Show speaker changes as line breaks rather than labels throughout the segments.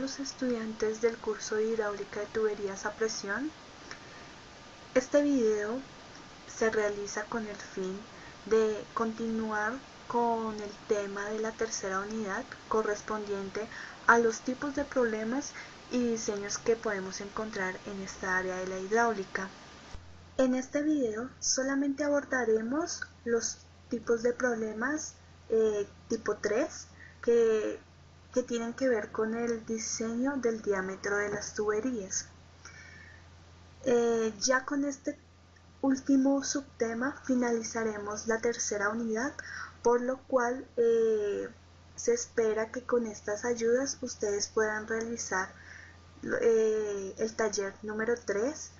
los estudiantes del curso de hidráulica de tuberías a presión. Este video se realiza con el fin de continuar con el tema de la tercera unidad correspondiente a los tipos de problemas y diseños que podemos encontrar en esta área de la hidráulica. En este video solamente abordaremos los tipos de problemas tipo 3 que tienen que ver con el diseño del diámetro de las tuberías. Ya con este último subtema finalizaremos la tercera unidad, por lo cual se espera que con estas ayudas ustedes puedan realizar el taller número 3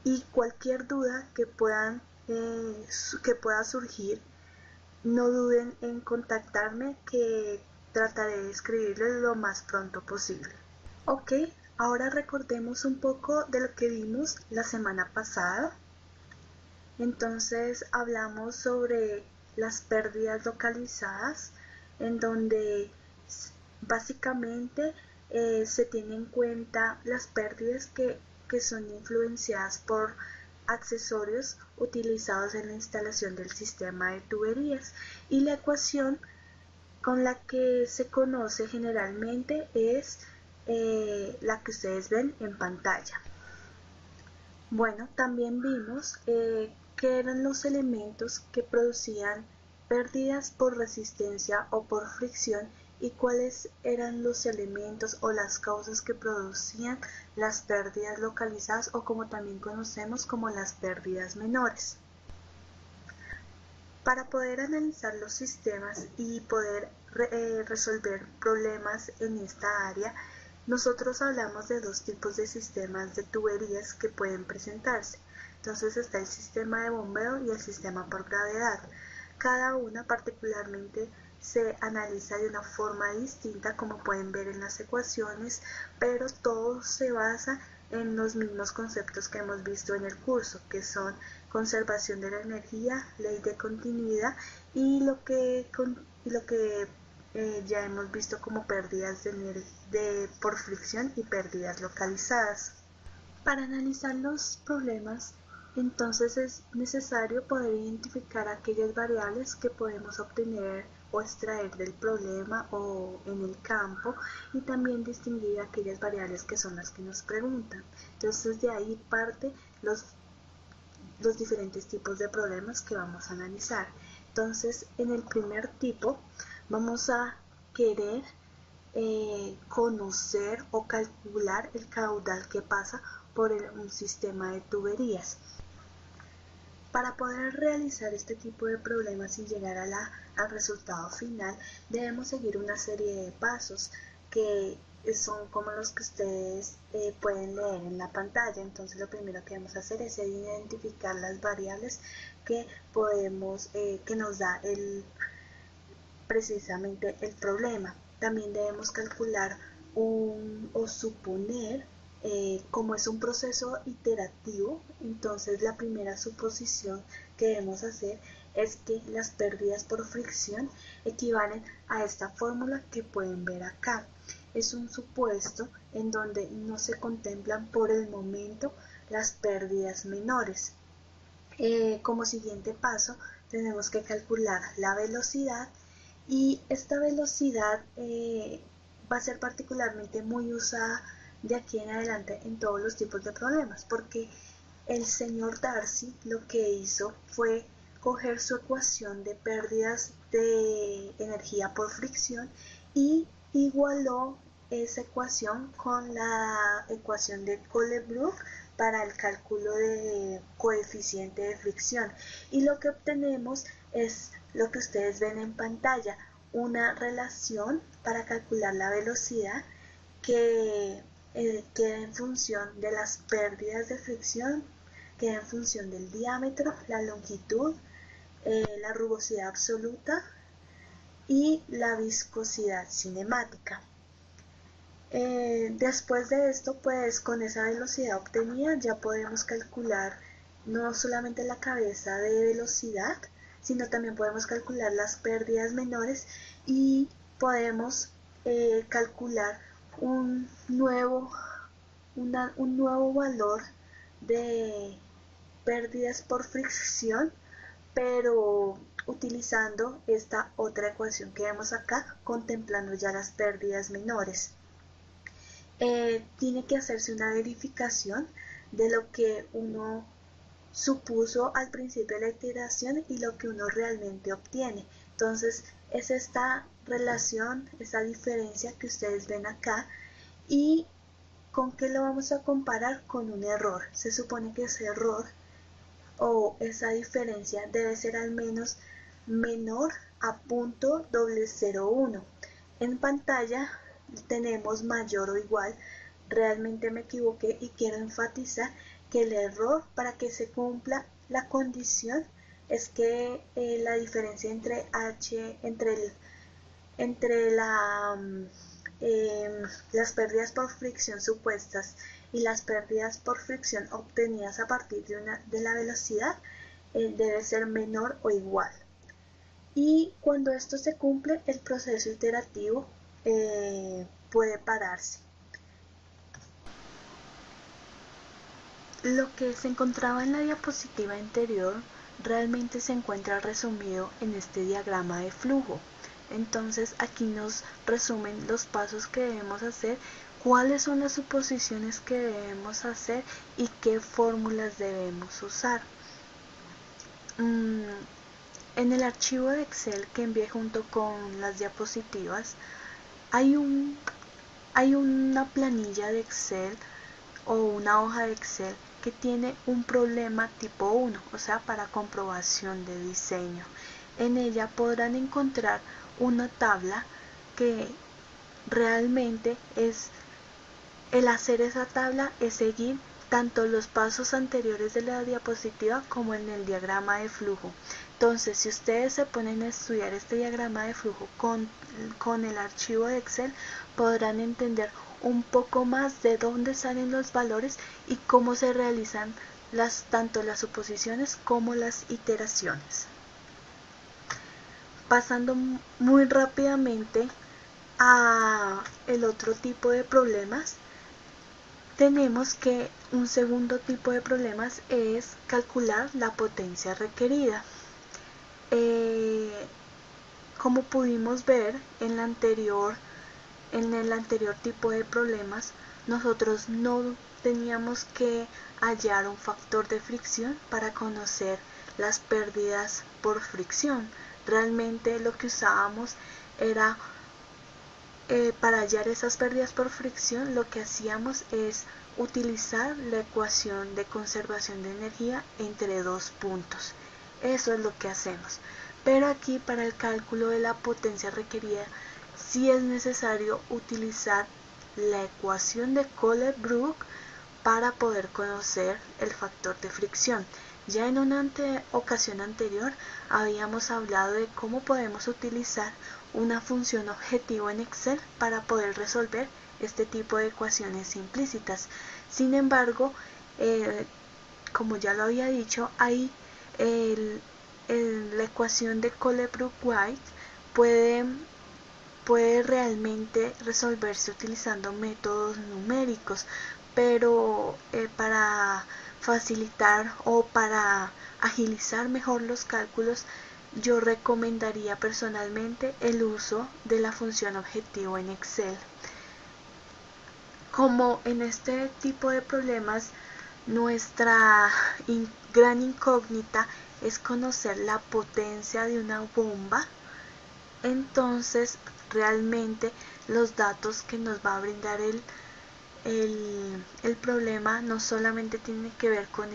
y cualquier duda que pueda surgir, no duden en contactarme, que trataré de escribirles lo más pronto posible. Ok, ahora recordemos un poco de lo que vimos la semana pasada. Entonces hablamos sobre las pérdidas localizadas, en donde básicamente se tienen en cuenta las pérdidas que son influenciadas por accesorios utilizados en la instalación del sistema de tuberías, y la ecuación con la que se conoce generalmente es la que ustedes ven en pantalla. Bueno, también vimos qué eran los elementos que producían pérdidas por resistencia o por fricción y cuáles eran los elementos o las causas que producían las pérdidas localizadas, o como también conocemos como las pérdidas menores. Para poder analizar los sistemas y poder resolver problemas en esta área, nosotros hablamos de dos tipos de sistemas de tuberías que pueden presentarse. Entonces está el sistema de bombeo y el sistema por gravedad. Cada una particularmente se analiza de una forma distinta, como pueden ver en las ecuaciones, pero todo se basa en los mismos conceptos que hemos visto en el curso, que son conservación de la energía, ley de continuidad y lo que ya hemos visto como pérdidas por fricción y pérdidas localizadas. Para analizar los problemas, entonces es necesario poder identificar aquellas variables que podemos obtener o extraer del problema o en el campo, y también distinguir aquellas variables que son las que nos preguntan. Entonces de ahí parte los diferentes tipos de problemas que vamos a analizar. Entonces en el primer tipo vamos a querer conocer o calcular el caudal que pasa por un sistema de tuberías. Para poder realizar este tipo de problemas y llegar al resultado final, debemos seguir una serie de pasos que son como los que ustedes pueden leer en la pantalla. Entonces lo primero que vamos a hacer es identificar las variables que nos da precisamente el problema. También debemos calcular o suponer, como es un proceso iterativo, entonces la primera suposición que debemos hacer es que las pérdidas por fricción equivalen a esta fórmula que pueden ver acá. Es un supuesto en donde no se contemplan por el momento las pérdidas menores. Como siguiente paso tenemos que calcular la velocidad, y esta velocidad va a ser particularmente muy usada de aquí en adelante en todos los tipos de problemas, porque el señor Darcy lo que hizo fue coger su ecuación de pérdidas de energía por fricción y igualó esa ecuación con la ecuación de Colebrook para el cálculo de coeficiente de fricción, y lo que obtenemos es lo que ustedes ven en pantalla, una relación para calcular la velocidad que queda en función de las pérdidas de fricción, queda en función del diámetro, la longitud, la rugosidad absoluta y la viscosidad cinemática. Después de esto, pues con esa velocidad obtenida ya podemos calcular no solamente la cabeza de velocidad, sino también podemos calcular las pérdidas menores y podemos calcular un nuevo valor de pérdidas por fricción, pero utilizando esta otra ecuación que vemos acá, contemplando ya las pérdidas menores. Tiene que hacerse una verificación de lo que uno supuso al principio de la iteración y lo que uno realmente obtiene. Entonces es esta relación, esta diferencia que ustedes ven acá. ¿Y con qué lo vamos a comparar? Con un error. Se supone que ese error o esa diferencia debe ser al menos menor a .001. En pantalla tenemos mayor o igual. Realmente me equivoqué y quiero enfatizar que el error, para que se cumpla la condición, es que la diferencia entre las pérdidas por fricción supuestas y las pérdidas por fricción obtenidas a partir de la velocidad debe ser menor o igual. Y cuando esto se cumple, el proceso iterativo puede pararse. Lo que se encontraba en la diapositiva anterior realmente se encuentra resumido en este diagrama de flujo. Entonces aquí nos resumen los pasos que debemos hacer, cuáles son las suposiciones que debemos hacer y qué fórmulas debemos usar. En el archivo de Excel que envié junto con las diapositivas hay una planilla de Excel o una hoja de Excel que tiene un problema tipo 1, o sea, para comprobación de diseño. En ella podrán encontrar una tabla que realmente el hacer esa tabla es seguir tanto los pasos anteriores de la diapositiva como en el diagrama de flujo. Entonces, si ustedes se ponen a estudiar este diagrama de flujo con el archivo de Excel, podrán entender un poco más de dónde salen los valores y cómo se realizan tanto las suposiciones como las iteraciones. Pasando muy rápidamente a el otro tipo de problemas, tenemos que un segundo tipo de problemas es calcular la potencia requerida. Como pudimos ver en el anterior tipo de problemas, nosotros no teníamos que hallar un factor de fricción para conocer las pérdidas por fricción. Realmente lo que usábamos era para hallar esas pérdidas por fricción, lo que hacíamos es utilizar la ecuación de conservación de energía entre dos puntos. Eso es lo que hacemos. Pero aquí, para el cálculo de la potencia requerida, sí es necesario utilizar la ecuación de Kohler-Brook para poder conocer el factor de fricción. Ya en una ocasión anterior habíamos hablado de cómo podemos utilizar una función objetivo en Excel para poder resolver este tipo de ecuaciones implícitas. Sin embargo, como ya lo había dicho, ahí la ecuación de Kohler-Brook-White puede realmente resolverse utilizando métodos numéricos, pero para facilitar o para agilizar mejor los cálculos, yo recomendaría personalmente el uso de la función objetivo en Excel. Como en este tipo de problemas, nuestra gran incógnita es conocer la potencia de una bomba, entonces realmente los datos que nos va a brindar el problema no solamente tiene que ver con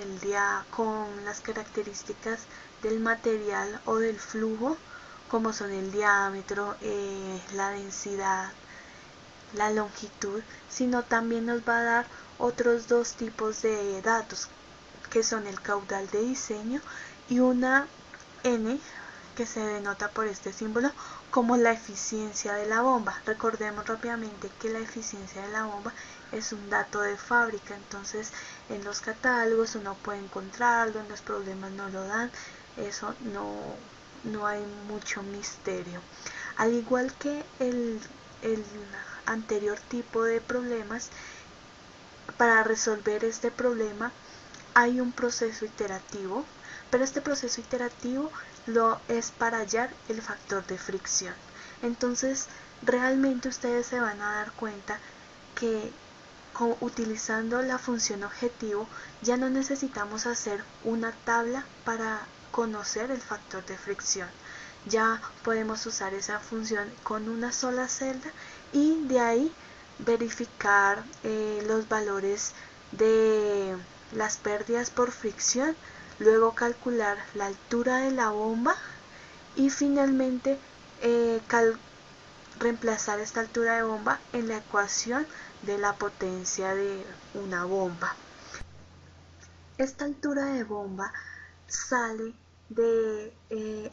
las características del material o del flujo, como son el diámetro, la densidad, la longitud, sino también nos va a dar otros dos tipos de datos, que son el caudal de diseño y una N, que se denota por este símbolo como la eficiencia de la bomba. Recordemos rápidamente que la eficiencia de la bomba es un dato de fábrica, entonces en los catálogos uno puede encontrarlo, en los problemas no lo dan, eso no hay mucho misterio. Al igual que anterior tipo de problemas, para resolver este problema hay un proceso iterativo, pero este proceso iterativo lo es para hallar el factor de fricción. Entonces, realmente ustedes se van a dar cuenta que utilizando la función objetivo ya no necesitamos hacer una tabla para conocer el factor de fricción. Ya podemos usar esa función con una sola celda y de ahí verificar los valores de las pérdidas por fricción, luego calcular la altura de la bomba y finalmente reemplazar esta altura de bomba en la ecuación de la potencia de una bomba. Esta altura de bomba sale de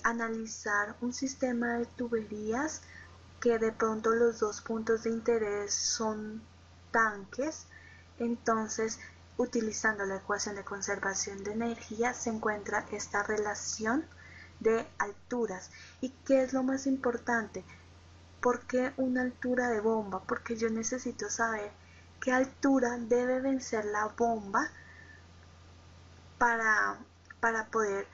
analizar un sistema de tuberías que de pronto los dos puntos de interés son tanques. Entonces, utilizando la ecuación de conservación de energía se encuentra esta relación de alturas. ¿Y qué es lo más importante? ¿Por qué una altura de bomba? Porque yo necesito saber qué altura debe vencer la bomba para poder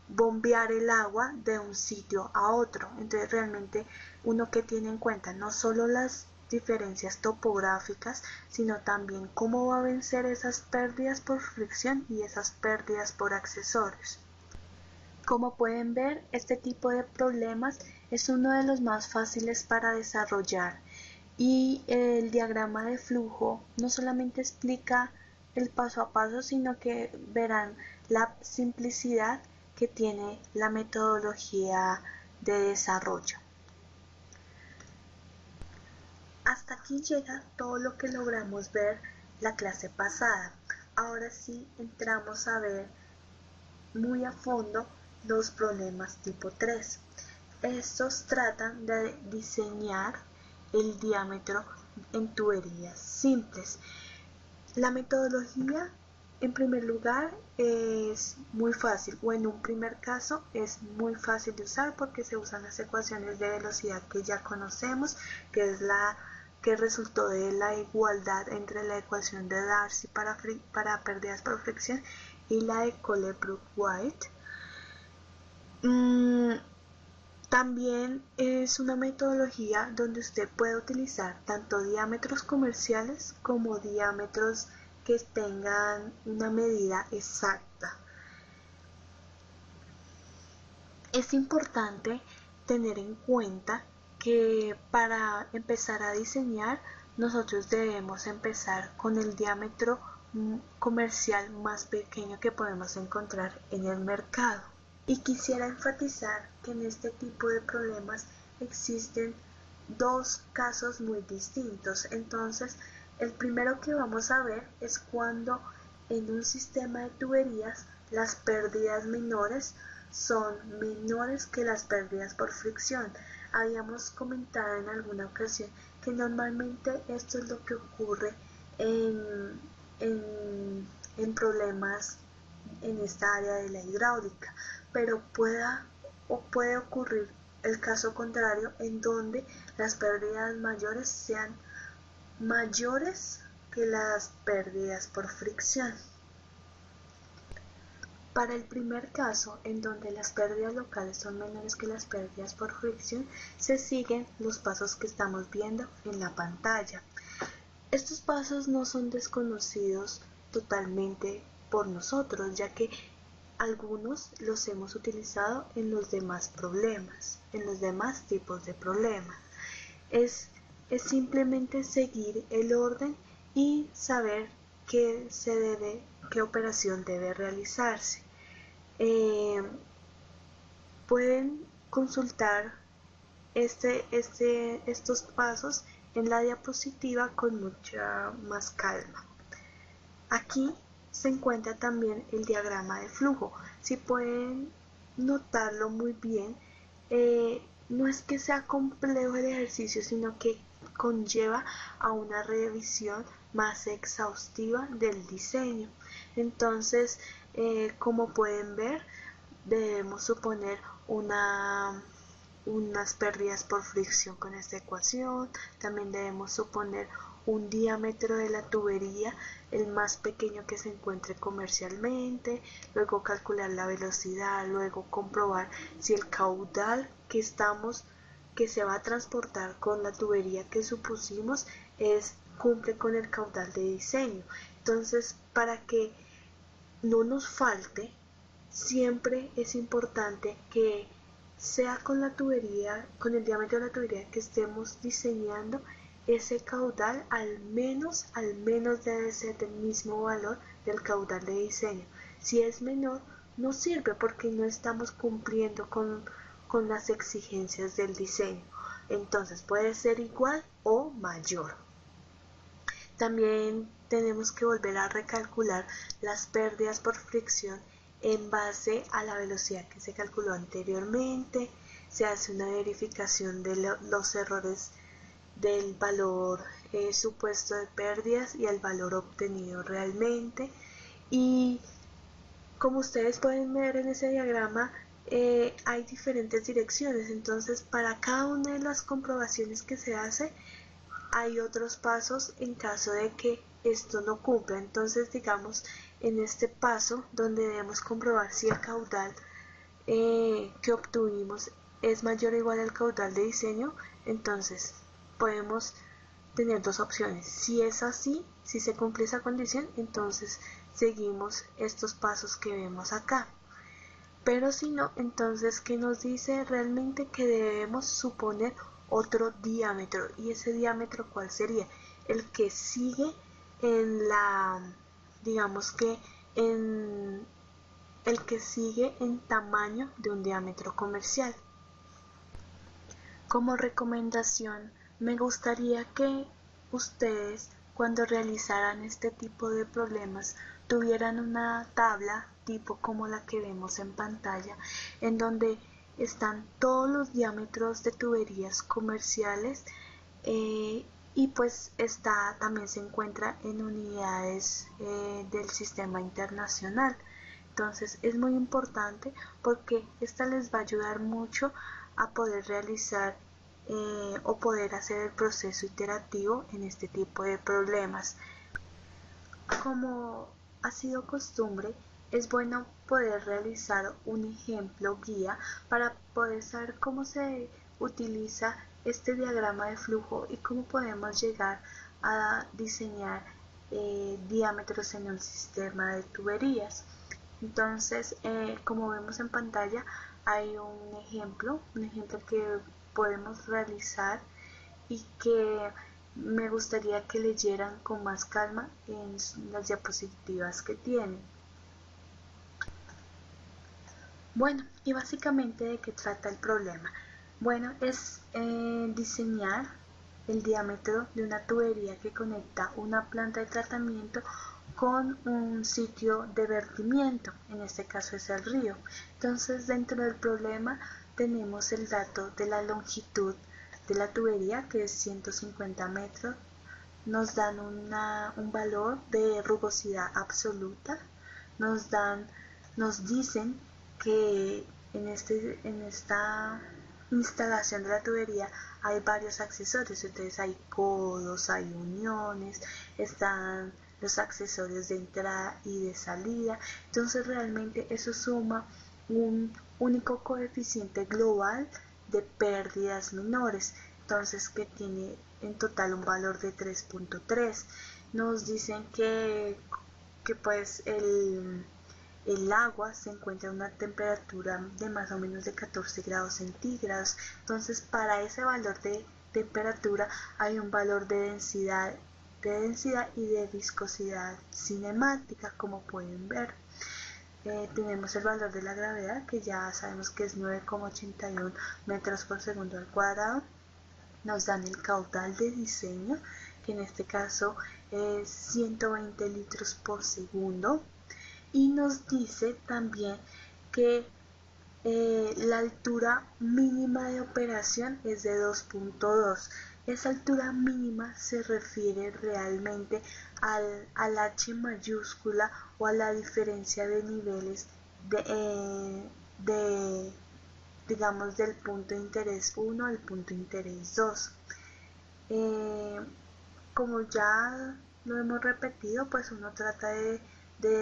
bombear el agua de un sitio a otro. Entonces realmente uno que tiene en cuenta no solo las diferencias topográficas, sino también cómo va a vencer esas pérdidas por fricción y esas pérdidas por accesorios. Como pueden ver, este tipo de problemas es uno de los más fáciles para desarrollar y el diagrama de flujo no solamente explica el paso a paso, sino que verán la simplicidad que tiene la metodología de desarrollo. Hasta aquí llega todo lo que logramos ver la clase pasada. Ahora sí entramos a ver muy a fondo los problemas tipo 3. Estos tratan de diseñar el diámetro en tuberías simples. La metodología, en primer lugar, es muy fácil, o en un primer caso es muy fácil de usar porque se usan las ecuaciones de velocidad que ya conocemos, que es la que resultó de la igualdad entre la ecuación de Darcy para pérdidas por fricción y la de Colebrook-White. También es una metodología donde usted puede utilizar tanto diámetros comerciales como diámetros que tengan una medida exacta. Es importante tener en cuenta que para empezar a diseñar nosotros debemos empezar con el diámetro comercial más pequeño que podemos encontrar en el mercado. Y quisiera enfatizar que en este tipo de problemas existen dos casos muy distintos. Entonces, el primero que vamos a ver es cuando en un sistema de tuberías las pérdidas menores son menores que las pérdidas por fricción. Habíamos comentado en alguna ocasión que normalmente esto es lo que ocurre en problemas en esta área de la hidráulica, pero puede ocurrir el caso contrario en donde las pérdidas mayores sean mayores que las pérdidas por fricción. Para el primer caso, en donde las pérdidas locales son menores que las pérdidas por fricción, se siguen los pasos que estamos viendo en la pantalla. Estos pasos no son desconocidos totalmente por nosotros, ya que algunos los hemos utilizado en los demás problemas, en los demás tipos de problemas. Es simplemente seguir el orden y saber qué operación debe realizarse. Pueden consultar estos pasos en la diapositiva con mucha más calma. Aquí se encuentra también el diagrama de flujo. Si pueden notarlo muy bien, no es que sea complejo el ejercicio, sino que conlleva a una revisión más exhaustiva del diseño. Entonces, como pueden ver, debemos suponer una unas pérdidas por fricción con esta ecuación. También debemos suponer un diámetro de la tubería, el más pequeño que se encuentre comercialmente, luego calcular la velocidad, luego comprobar si el caudal que se va a transportar con la tubería que supusimos cumple con el caudal de diseño. Entonces, para que no nos falte, siempre es importante que sea con la tubería, con el diámetro de la tubería que estemos diseñando, ese caudal al menos debe ser del mismo valor del caudal de diseño. Si es menor, no sirve porque no estamos cumpliendo con las exigencias del diseño. Entonces puede ser igual o mayor. También tenemos que volver a recalcular las pérdidas por fricción en base a la velocidad que se calculó anteriormente. Se hace una verificación de los errores del valor supuesto de pérdidas y el valor obtenido realmente. Y como ustedes pueden ver en ese diagrama, hay diferentes direcciones. Entonces, para cada una de las comprobaciones que se hace, hay otros pasos en caso de que esto no cumpla. Entonces, digamos, en este paso donde debemos comprobar si el caudal que obtuvimos es mayor o igual al caudal de diseño, entonces podemos tener dos opciones. Si es así, si se cumple esa condición, entonces seguimos estos pasos que vemos acá. Pero si no, entonces, ¿qué nos dice realmente? Que debemos suponer otro diámetro. ¿Y ese diámetro cuál sería? El que sigue digamos que el que sigue en tamaño de un diámetro comercial. Como recomendación, me gustaría que ustedes, cuando realizaran este tipo de problemas, tuvieran una tabla tipo como la que vemos en pantalla, en donde están todos los diámetros de tuberías comerciales y pues también se encuentra en unidades del sistema internacional. Entonces es muy importante porque esta les va a ayudar mucho a poder realizar o poder hacer el proceso iterativo en este tipo de problemas. Como ha sido costumbre, es bueno poder realizar un ejemplo guía para poder saber cómo se utiliza este diagrama de flujo y cómo podemos llegar a diseñar diámetros en un sistema de tuberías. Entonces, como vemos en pantalla, hay un ejemplo que podemos realizar y que me gustaría que leyeran con más calma en las diapositivas que tienen. Bueno, y básicamente ¿de qué trata el problema? Bueno, es diseñar el diámetro de una tubería que conecta una planta de tratamiento con un sitio de vertimiento, en este caso es el río. Entonces, dentro del problema tenemos el dato de la longitud de la tubería, que es 150 metros. Nos dan un valor de rugosidad absoluta. Nos dicen que en esta instalación de la tubería hay varios accesorios. Entonces hay codos, hay uniones, están los accesorios de entrada y de salida. Entonces realmente eso suma un único coeficiente global de pérdidas menores. Entonces, que tiene en total un valor de 3.3. Nos dicen que pues el agua se encuentra a una temperatura de más o menos de 14 grados centígrados. Entonces, para ese valor de temperatura hay un valor de densidad y de viscosidad cinemática, como pueden ver. Tenemos el valor de la gravedad, que ya sabemos que es 9,81 metros por segundo al cuadrado. Nos dan el caudal de diseño, que en este caso es 120 litros por segundo. Y nos dice también que la altura mínima de operación es de 2.2. Esa altura mínima se refiere realmente al H mayúscula o a la diferencia de niveles de digamos, del punto de interés 1 al punto de interés 2. Como ya lo hemos repetido, pues uno trata de,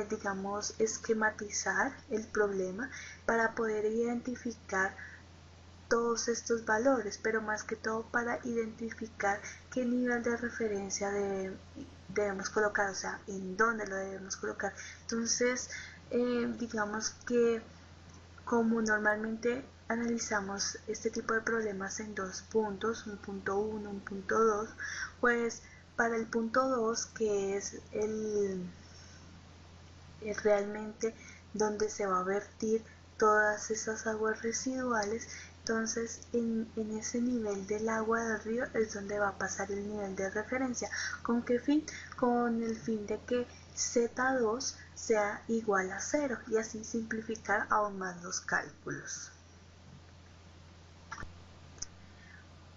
digamos, esquematizar el problema para poder identificar todos estos valores, pero más que todo para identificar qué nivel de referencia debemos colocar, o sea, en dónde lo debemos colocar. Entonces, digamos que como normalmente analizamos este tipo de problemas en dos puntos, un punto 1, un punto 2, pues para el punto 2, que es realmente donde se va a vertir todas esas aguas residuales, entonces en ese nivel del agua del río es donde va a pasar el nivel de referencia. ¿Con qué fin? Con el fin de que Z2 sea igual a 0 y así simplificar aún más los cálculos.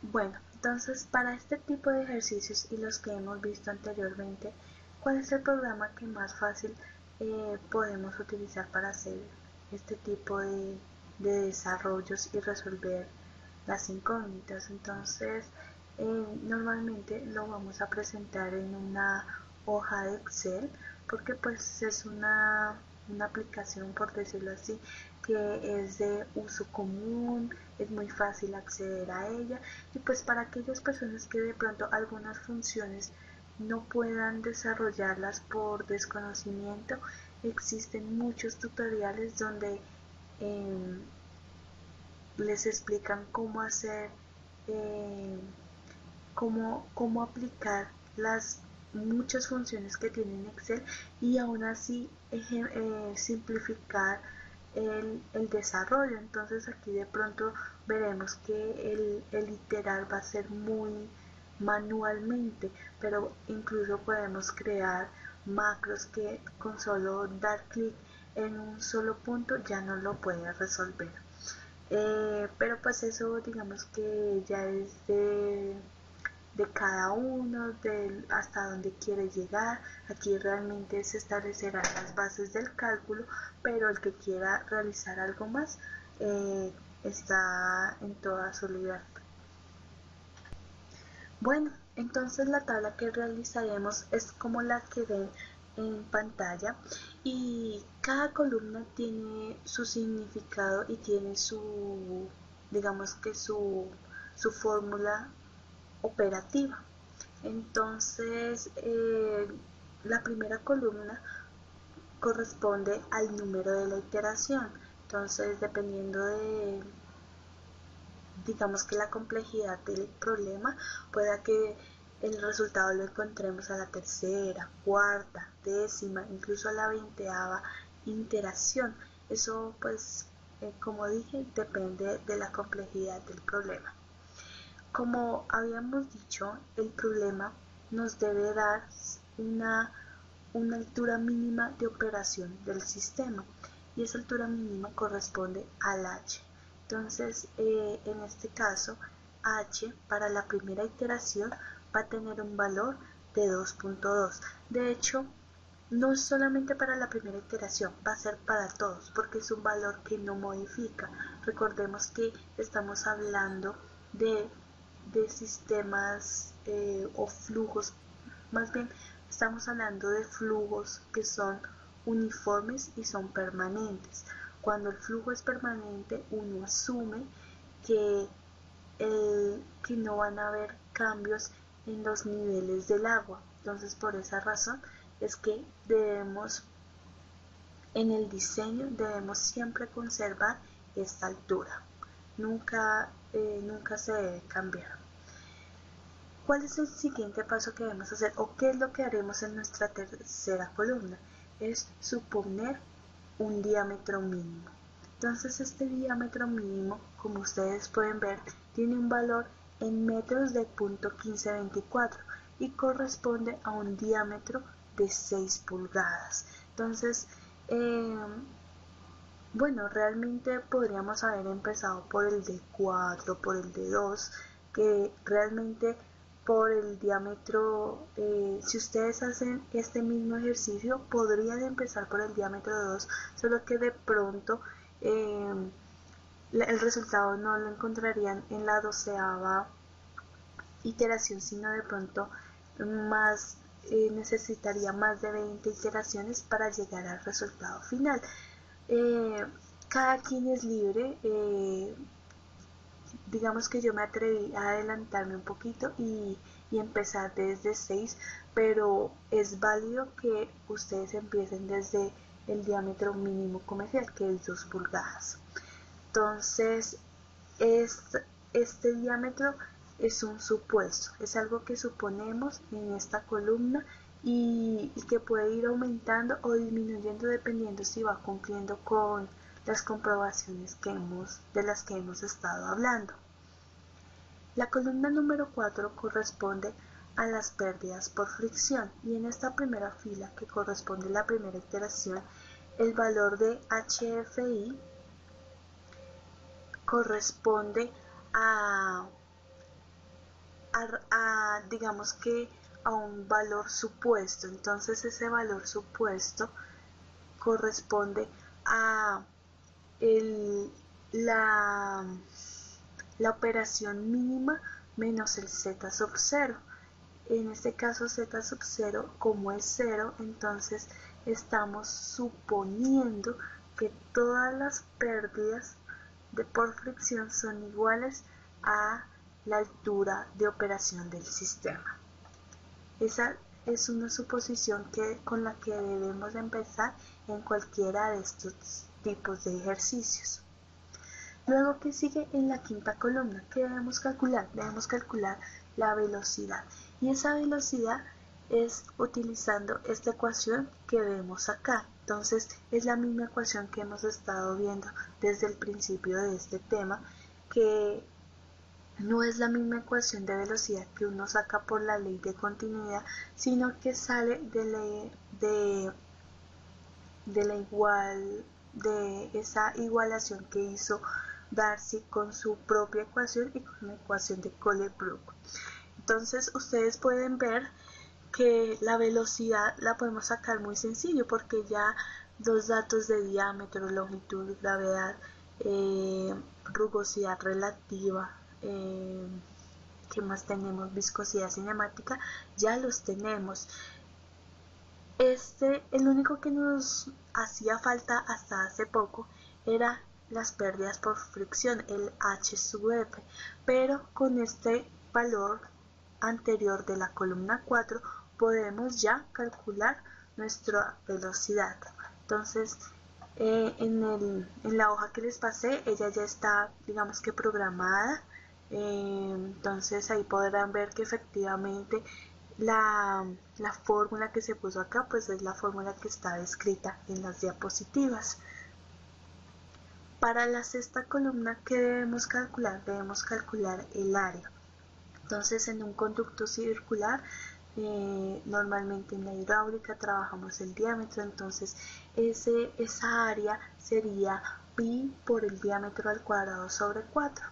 Bueno, entonces para este tipo de ejercicios y los que hemos visto anteriormente, ¿cuál es el programa que más fácil podemos utilizar para hacer este tipo de desarrollos y resolver las incógnitas? Entonces, normalmente lo vamos a presentar en una hoja de Excel porque pues es una aplicación, por decirlo así, que es de uso común, es muy fácil acceder a ella y pues para aquellas personas que de pronto algunas funciones no puedan desarrollarlas por desconocimiento, existen muchos tutoriales donde les explican cómo hacer, eh, cómo aplicar las muchas funciones que tiene Excel y aún así simplificar el desarrollo. Entonces aquí de pronto veremos que el iterar va a ser muy manualmente, pero incluso podemos crear macros que con solo dar clic en un solo punto ya no lo puede resolver. Pero pues eso digamos que ya es de cada uno, de hasta dónde quiere llegar. Aquí realmente se establecerán las bases del cálculo, pero el que quiera realizar algo más está en toda su libertad. Bueno, entonces la tabla que realizaremos es como la que ven en pantalla y cada columna tiene su significado y tiene su, digamos que su fórmula operativa. Entonces, la primera columna corresponde al número de la iteración. Entonces, dependiendo de, digamos que la complejidad del problema, pueda que el resultado lo encontremos a la tercera, cuarta, décima, incluso a la 20ª iteración. Eso, pues, como dije, depende de la complejidad del problema. Como habíamos dicho, el problema nos debe dar una altura mínima de operación del sistema y esa altura mínima corresponde al h. Entonces, en este caso, h para la primera iteración va a tener un valor de 2.2. De hecho, no es solamente para la primera iteración, va a ser para todos porque es un valor que no modifica. Recordemos que estamos hablando de sistemas o flujos, más bien estamos hablando de flujos que son uniformes y son permanentes. Cuando el flujo es permanente, uno asume que, que no van a haber cambios en los niveles del agua. Entonces, por esa razón es que debemos, en el diseño, debemos siempre conservar esta altura. Nunca se debe cambiar. ¿Cuál es el siguiente paso que debemos hacer o qué es lo que haremos en nuestra tercera columna? Es suponer un diámetro mínimo. Entonces este diámetro mínimo, como ustedes pueden ver, tiene un valor en metros de 0.1524 y corresponde a un diámetro de 6 pulgadas. Entonces, bueno, realmente podríamos haber empezado por el de 4, por el de 2, que realmente por el diámetro, si ustedes hacen este mismo ejercicio, podrían empezar por el diámetro de 2, solo que de pronto el resultado no lo encontrarían en la 12ª iteración, sino de pronto más necesitaría más de 20 iteraciones para llegar al resultado final. Cada quien es libre. Digamos que yo me atreví a adelantarme un poquito y empezar desde 6, pero es válido que ustedes empiecen desde el diámetro mínimo comercial, que es 2 pulgadas. Entonces, este diámetro es un supuesto, es algo que suponemos en esta columna y que puede ir aumentando o disminuyendo dependiendo si va cumpliendo con las comprobaciones de las que hemos estado hablando. La columna número 4 corresponde a las pérdidas por fricción y en esta primera fila, que corresponde a la primera iteración, el valor de HFI corresponde digamos que a un valor supuesto. Entonces ese valor supuesto corresponde a la operación mínima menos el z sub 0. En este caso z sub 0, como es 0, entonces estamos suponiendo que todas las pérdidas por fricción son iguales a la altura de operación del sistema. Esa es una suposición con la que debemos empezar en cualquiera de estos tipos de ejercicios. Luego, ¿qué sigue en la quinta columna? ¿Qué debemos calcular? Debemos calcular la velocidad. Y esa velocidad es utilizando esta ecuación que vemos acá. Entonces, es la misma ecuación que hemos estado viendo desde el principio de este tema, que no es la misma ecuación de velocidad que uno saca por la ley de continuidad, sino que sale de esa igualación que hizo Darcy con su propia ecuación y con la ecuación de Colebrook. Entonces ustedes pueden ver que la velocidad la podemos sacar muy sencillo, porque ya los datos de diámetro, longitud, gravedad, rugosidad relativa, ¿qué más tenemos? Viscosidad cinemática, ya los tenemos. El único que nos hacía falta hasta hace poco era las pérdidas por fricción, el H sub F, pero con este valor anterior de la columna 4 podemos ya calcular nuestra velocidad. Entonces, en la hoja que les pasé, ella ya está, digamos que programada. Entonces ahí podrán ver que efectivamente la fórmula que se puso acá pues es la fórmula que está descrita en las diapositivas. Para la sexta columna, ¿qué debemos calcular? Debemos calcular el área. Entonces, en un conducto circular, normalmente en la hidráulica trabajamos el diámetro, entonces esa área sería pi por el diámetro al cuadrado sobre 4.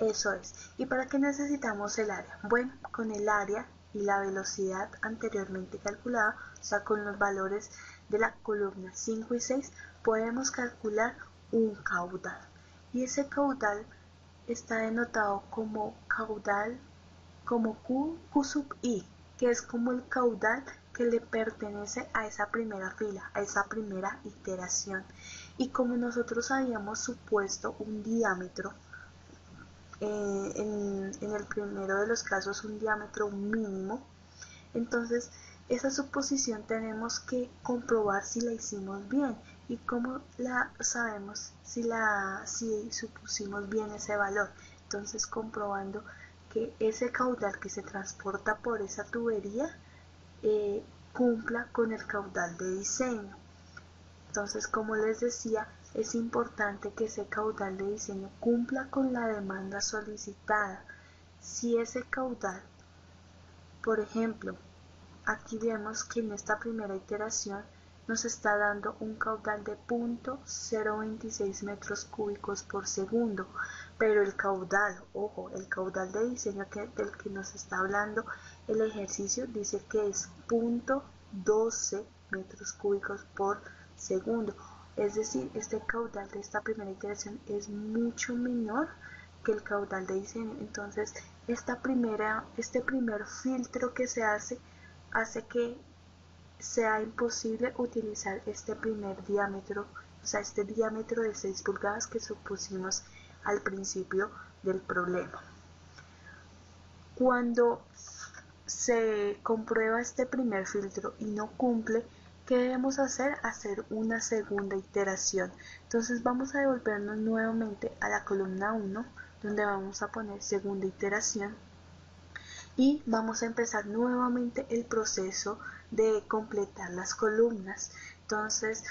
Eso es. ¿Y para qué necesitamos el área? Bueno, con el área y la velocidad anteriormente calculada, o sea, con los valores de la columna 5 y 6, podemos calcular un caudal. Y ese caudal está denotado como caudal, como Q sub I, que es como el caudal que le pertenece a esa primera fila, a esa primera iteración. Y como nosotros habíamos supuesto un diámetro, en el primero de los casos un diámetro mínimo, entonces esa suposición tenemos que comprobar si la hicimos bien. ¿Y cómo la sabemos si supusimos bien ese valor? Entonces comprobando que ese caudal que se transporta por esa tubería cumpla con el caudal de diseño. Entonces, como les decía, es importante que ese caudal de diseño cumpla con la demanda solicitada. Si ese caudal, por ejemplo, aquí vemos que en esta primera iteración nos está dando un caudal de 0.026 metros cúbicos por segundo, pero el caudal, ojo, el caudal de diseño del que nos está hablando el ejercicio dice que es 0.12 metros cúbicos por segundo, Es decir, este caudal de esta primera iteración es mucho menor que el caudal de diseño. Entonces, este primer filtro que se hace que sea imposible utilizar este primer diámetro, o sea, este diámetro de 6 pulgadas que supusimos al principio del problema. Cuando se comprueba este primer filtro y no cumple, ¿qué debemos hacer? Hacer una segunda iteración. Entonces vamos a devolvernos nuevamente a la columna 1, donde vamos a poner segunda iteración, y vamos a empezar nuevamente el proceso de completar las columnas. Entonces,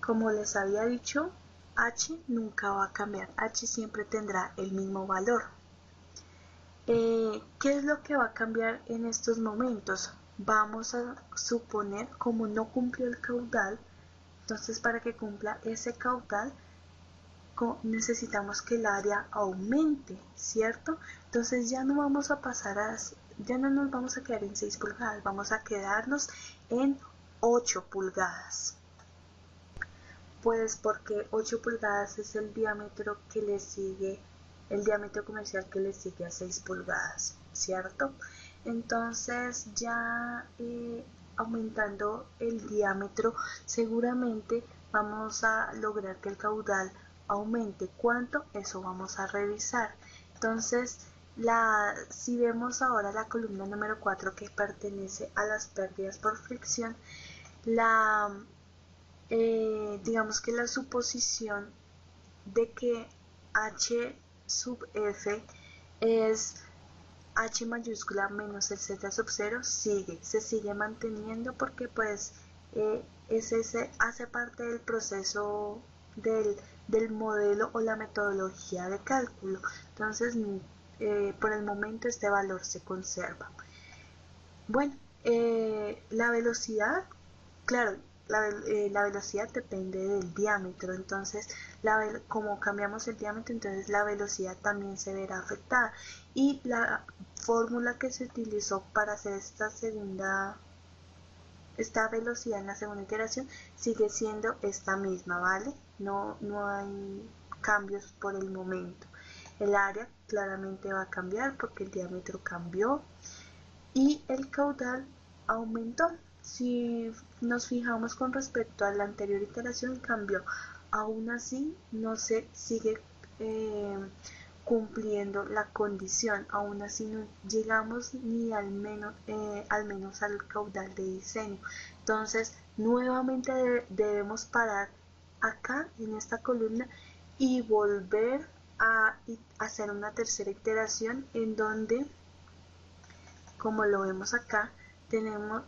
como les había dicho, h nunca va a cambiar, h siempre tendrá el mismo valor. ¿Qué es lo que va a cambiar en estos momentos? Vamos a suponer, como no cumplió el caudal, entonces para que cumpla ese caudal necesitamos que el área aumente, ¿cierto? Entonces ya no vamos a pasar ya no nos vamos a quedar en 6 pulgadas, vamos a quedarnos en 8 pulgadas. Pues porque 8 pulgadas es el diámetro que le sigue, el diámetro comercial que le sigue a 6 pulgadas, ¿cierto? Entonces ya aumentando el diámetro, seguramente vamos a lograr que el caudal aumente. ¿Cuánto? Eso vamos a revisar. Entonces, si vemos ahora la columna número 4 que pertenece a las pérdidas por fricción, digamos que la suposición de que h sub f es h mayúscula menos el z sub 0 se sigue manteniendo, porque pues hace parte del proceso del modelo o la metodología de cálculo. Entonces por el momento este valor se conserva. Bueno, la velocidad, claro, la velocidad depende del diámetro. Entonces como cambiamos el diámetro, entonces la velocidad también se verá afectada, y la fórmula que se utilizó para hacer esta velocidad en la segunda iteración sigue siendo esta misma, ¿vale? No hay cambios por el momento. El área claramente va a cambiar porque el diámetro cambió y el caudal aumentó. Si nos fijamos con respecto a la anterior iteración, cambió. Aún así no se sigue cumpliendo la condición, aún así no llegamos ni al menos al caudal de diseño. Entonces nuevamente debemos parar acá en esta columna y volver a hacer una tercera iteración, en donde, como lo vemos acá,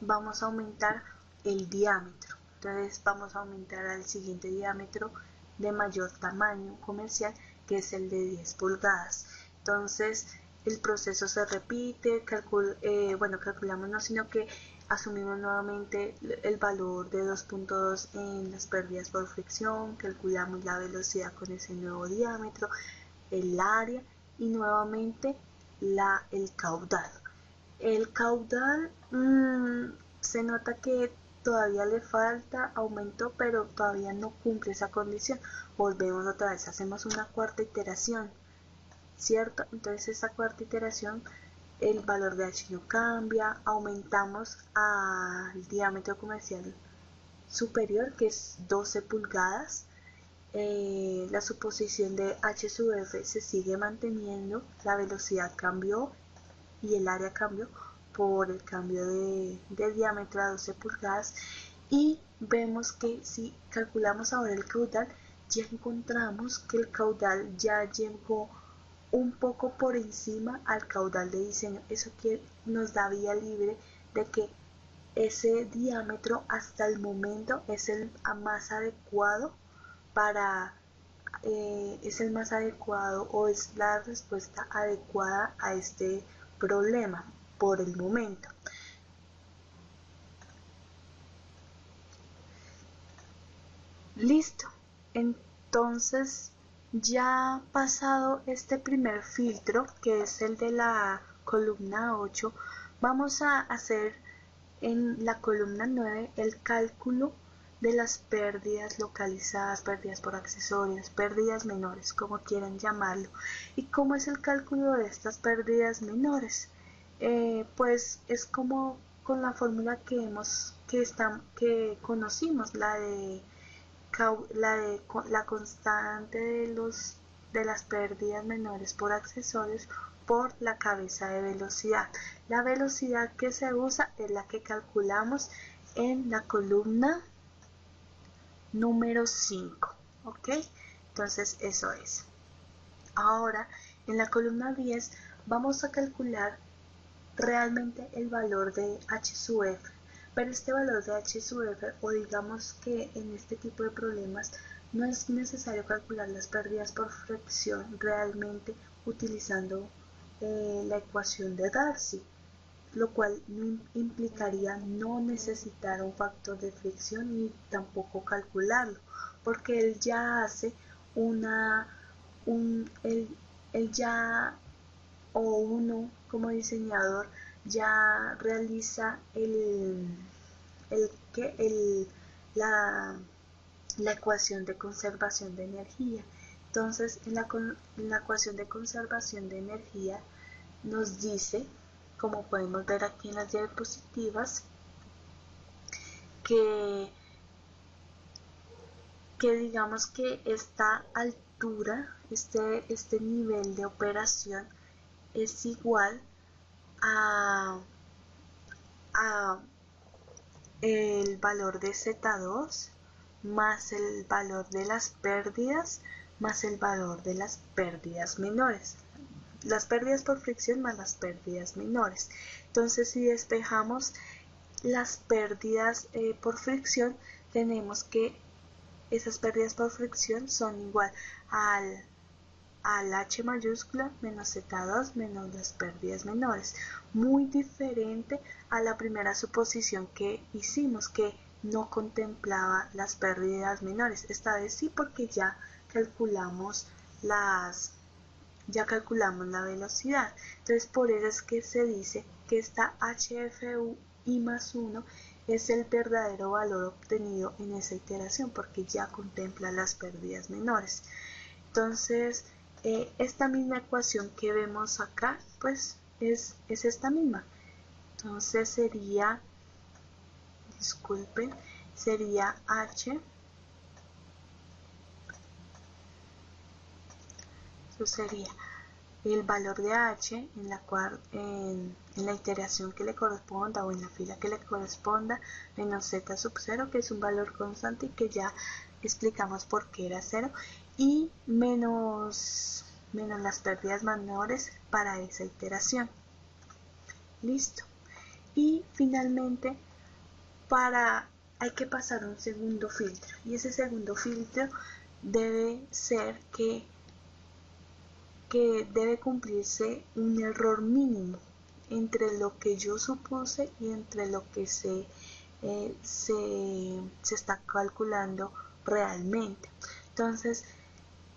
vamos a aumentar el diámetro. Entonces vamos a aumentar al siguiente diámetro de mayor tamaño comercial, que es el de 10 pulgadas. Entonces el proceso se repite, calculamos no, sino que asumimos nuevamente el valor de 2.2 en las pérdidas por fricción, calculamos la velocidad con ese nuevo diámetro, el área y nuevamente el caudal. El caudal se nota que todavía le falta aumento, pero todavía no cumple esa condición. Volvemos otra vez, hacemos una cuarta iteración, ¿cierto? Entonces esta cuarta iteración el valor de h no cambia, aumentamos al diámetro comercial superior, que es 12 pulgadas. La suposición de h sub f se sigue manteniendo, la velocidad cambió y el área cambió por el cambio de diámetro a 12 pulgadas, y vemos que si calculamos ahora el caudal, ya encontramos que el caudal ya llegó un poco por encima al caudal de diseño. Eso que nos da vía libre de que ese diámetro hasta el momento es el más adecuado o es la respuesta adecuada a este problema por el momento. Listo. Entonces, ya pasado este primer filtro, que es el de la columna 8, vamos a hacer en la columna 9 el cálculo de las pérdidas localizadas, pérdidas por accesorios, pérdidas menores, como quieran llamarlo. ¿Y cómo es el cálculo de estas pérdidas menores? Pues es como con la fórmula que conocimos, la constante de las pérdidas menores por accesorios por la cabeza de velocidad. La velocidad que se usa es la que calculamos en la columna número 5, ¿ok? Entonces eso es. Ahora, en la columna 10 vamos a calcular realmente el valor de H sub F, pero este valor de H sub F, o digamos que en este tipo de problemas no es necesario calcular las pérdidas por fricción realmente utilizando la ecuación de Darcy, lo cual implicaría no necesitar un factor de fricción ni tampoco calcularlo, porque él ya hace él ya, o uno como diseñador ya realiza la, la ecuación de conservación de energía. Entonces, en la ecuación de conservación de energía nos dice, como podemos ver aquí en las diapositivas, que digamos que esta altura, este nivel de operación es igual a el valor de Z2 más el valor de las pérdidas más el valor de las pérdidas menores. Las pérdidas por fricción más las pérdidas menores. Entonces, si despejamos las pérdidas por fricción, tenemos que esas pérdidas por fricción son igual al H mayúscula menos Z2 menos las pérdidas menores. Muy diferente a la primera suposición que hicimos, que no contemplaba las pérdidas menores. Esta vez sí, porque ya calculamos la velocidad. Entonces, por eso es que se dice que esta HFUI más 1 es el verdadero valor obtenido en esa iteración, porque ya contempla las pérdidas menores. Entonces, esta misma ecuación que vemos acá, pues es esta misma. Entonces sería, disculpen, sería H, eso sería el valor de H en la iteración que le corresponda o en la fila que le corresponda, menos Z sub 0, que es un valor constante y que ya explicamos por qué era 0, y menos las pérdidas menores para esa iteración. Listo. Y finalmente, hay que pasar un segundo filtro, y ese segundo filtro debe ser que debe cumplirse un error mínimo entre lo que yo supuse y entre lo que se está calculando realmente. Entonces,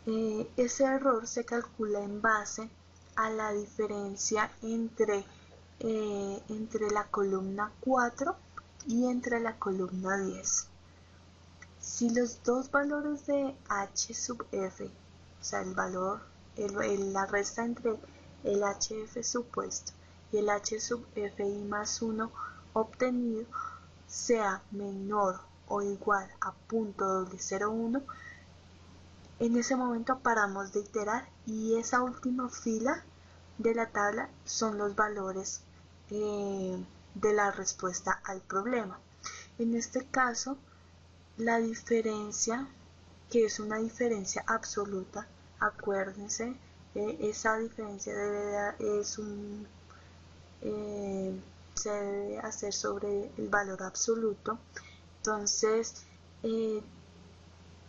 ese error se calcula en base a la diferencia entre la columna 4 y entre la columna 10. Si los dos valores de H sub F, o sea, el valor, la resta entre el HF supuesto y el H sub Fi más 1 obtenido, sea menor o igual a 0.001, en ese momento paramos de iterar y esa última fila de la tabla son los valores de la respuesta al problema. En este caso, la diferencia, que es una diferencia absoluta, acuérdense, esa diferencia se debe hacer sobre el valor absoluto. Entonces,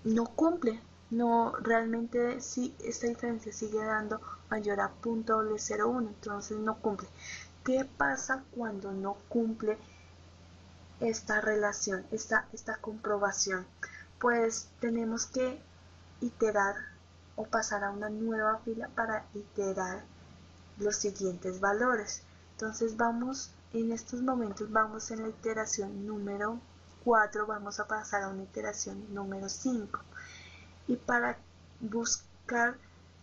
no cumple. No, realmente si esta diferencia sigue dando mayor a 0.001, entonces no cumple. ¿Qué pasa cuando no cumple esta relación, esta comprobación? Pues tenemos que iterar o pasar a una nueva fila para iterar los siguientes valores. Entonces en estos momentos vamos en la iteración número 4 vamos a pasar a una iteración número 5. Y para buscar,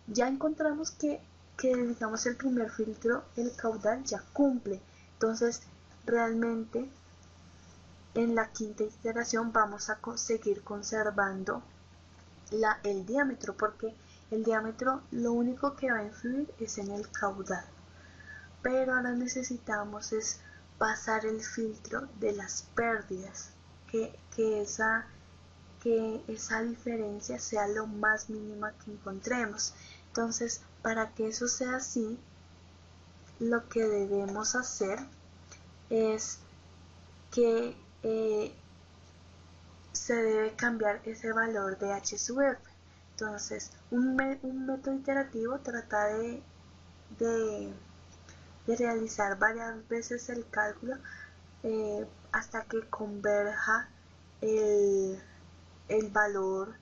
ya encontramos que digamos el primer filtro, el caudal ya cumple. Entonces realmente en la quinta iteración vamos a seguir conservando el diámetro, porque el diámetro lo único que va a influir es en el caudal. Pero ahora necesitamos es pasar el filtro de las pérdidas, que esa diferencia sea lo más mínima que encontremos. Entonces, para que eso sea así, lo que debemos hacer es que se debe cambiar ese valor de h sub f. Entonces, un método iterativo trata de realizar varias veces el cálculo hasta que converja el valor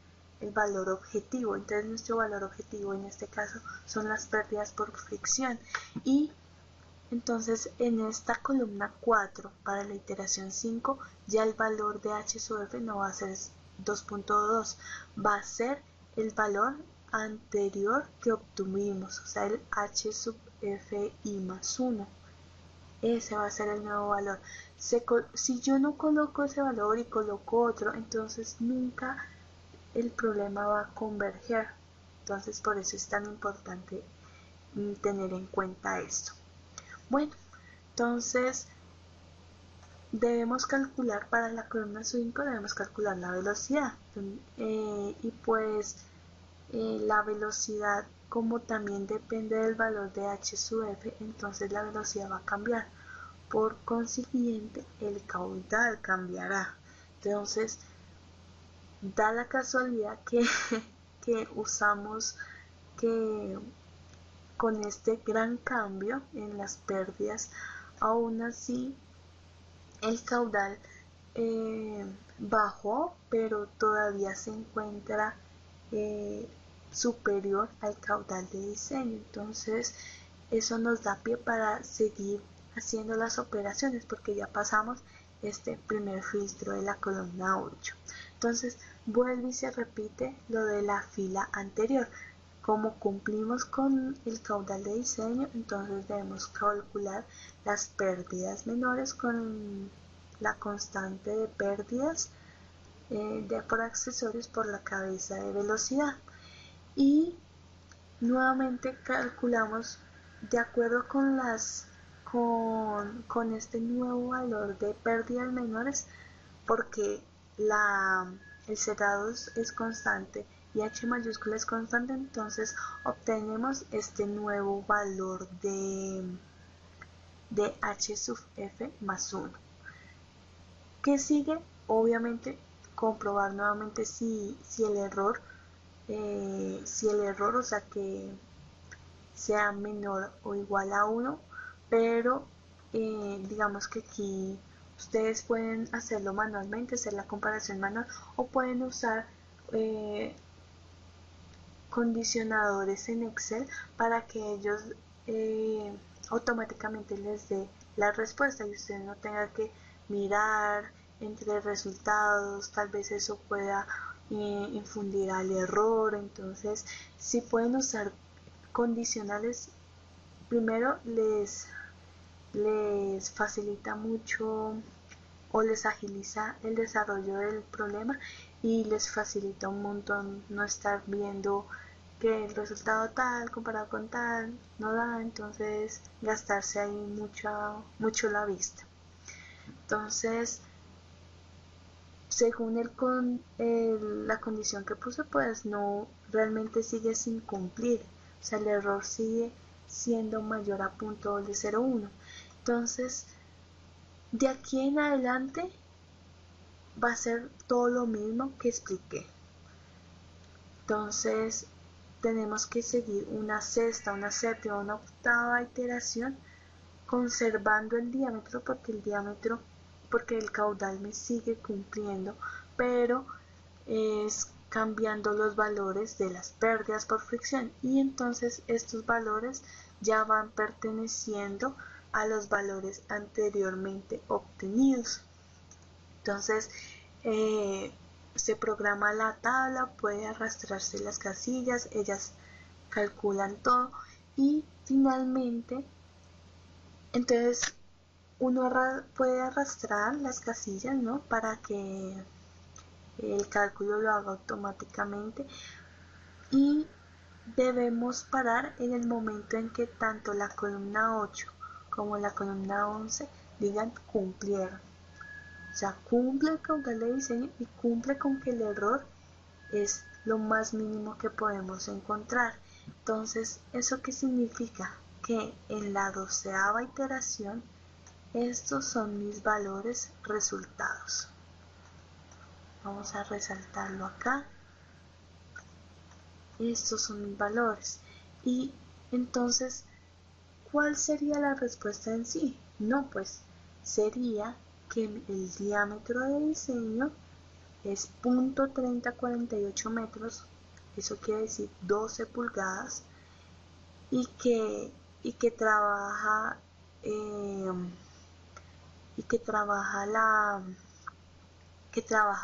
objetivo. Entonces nuestro valor objetivo en este caso son las pérdidas por fricción, y entonces en esta columna 4 para la iteración 5 ya el valor de h sub f no va a ser 2.2, va a ser el valor anterior que obtuvimos, o sea el h sub f i más 1. Ese va a ser el nuevo valor. Si yo no coloco ese valor y coloco otro, entonces nunca el problema va a converger. Entonces por eso es tan importante tener en cuenta esto. Bueno, entonces debemos calcular para la columna 5, debemos calcular la velocidad. Y pues la velocidad, como también depende del valor de h sub f, entonces la velocidad va a cambiar. Por consiguiente, el caudal cambiará. Entonces, da la casualidad que usamos que con este gran cambio en las pérdidas, aún así el caudal bajó, pero todavía se encuentra superior al caudal de diseño. Entonces eso nos da pie para seguir haciendo las operaciones, porque ya pasamos este primer filtro de la columna 8. Entonces vuelve y se repite lo de la fila anterior. Como cumplimos con el caudal de diseño, entonces debemos calcular las pérdidas menores con la constante de pérdidas por accesorios por la cabeza de velocidad. Y nuevamente calculamos de acuerdo con este nuevo valor de pérdidas menores, porque el cerrado es constante y h mayúscula es constante, entonces obtenemos este nuevo valor de h sub f más 1. ¿Qué sigue? Obviamente comprobar nuevamente si el error, o sea que sea menor o igual a 1, pero digamos que aquí ustedes pueden hacerlo manualmente, hacer la comparación manual, o pueden usar condicionadores en Excel para que ellos automáticamente les dé la respuesta y usted no tenga que mirar entre resultados. Tal vez eso pueda infundir al error. Entonces, si pueden usar condicionales, primero les facilita mucho o les agiliza el desarrollo del problema, y les facilita un montón no estar viendo que el resultado tal comparado con tal no da, entonces gastarse ahí mucho la vista. Entonces, según la condición que puse, pues no, realmente sigue sin cumplir, o sea el error sigue siendo mayor a 0.01. Entonces de aquí en adelante va a ser todo lo mismo que expliqué. Entonces tenemos que seguir una sexta, una séptima, una octava iteración conservando el diámetro, porque el caudal me sigue cumpliendo, pero es cambiando los valores de las pérdidas por fricción, y entonces estos valores ya van perteneciendo a los valores anteriormente obtenidos. Entonces se programa la tabla, puede arrastrarse las casillas, ellas calculan todo y finalmente entonces uno puede arrastrar las casillas, ¿no? Para que el cálculo lo haga automáticamente y debemos parar en el momento en que tanto la columna 8 como la columna 11 digan cumplieron. O sea, cumple el caudal de diseño y cumple con que el error es lo más mínimo que podemos encontrar. Entonces, ¿eso qué significa? Que en la 12ª iteración estos son mis valores resultados. Vamos a resaltarlo acá. Estos son mis valores. Y entonces, ¿cuál sería la respuesta en sí? No, pues sería que el diámetro de diseño es 0.3048 metros, eso quiere decir 12 pulgadas, y que trabaja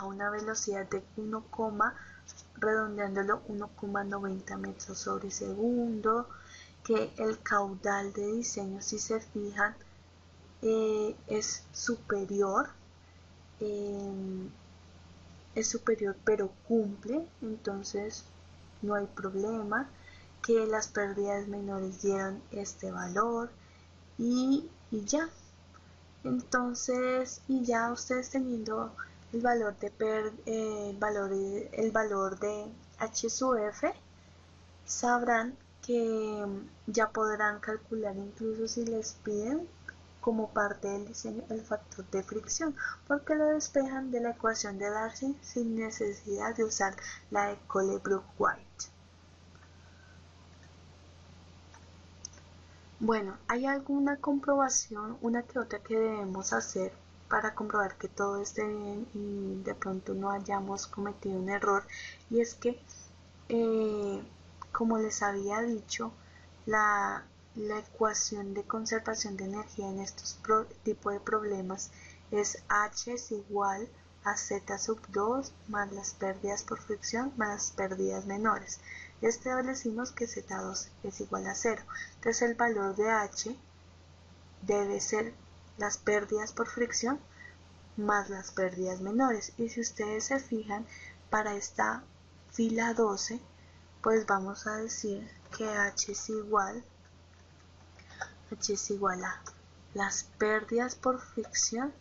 una velocidad de redondeándolo 1,90 metros sobre segundo, que el caudal de diseño, si se fijan, es superior pero cumple, entonces no hay problema, que las pérdidas menores dieron este valor y ya. Entonces, y ya ustedes teniendo el valor de H sub F, sabrán que ya podrán calcular, incluso si les piden como parte del diseño, el factor de fricción, porque lo despejan de la ecuación de Darcy sin necesidad de usar la de Colebrook-White. Bueno, ¿hay alguna comprobación, una que otra, que debemos hacer para comprobar que todo esté bien y de pronto no hayamos cometido un error? Y es que, como les había dicho, la ecuación de conservación de energía en estos tipos de problemas es H es igual a Z sub 2 más las pérdidas por fricción más las pérdidas menores. Ya establecimos que Z2 es igual a 0. Entonces el valor de H debe ser las pérdidas por fricción más las pérdidas menores. Y si ustedes se fijan, para esta fila 12, pues vamos a decir que H es igual a las pérdidas por fricción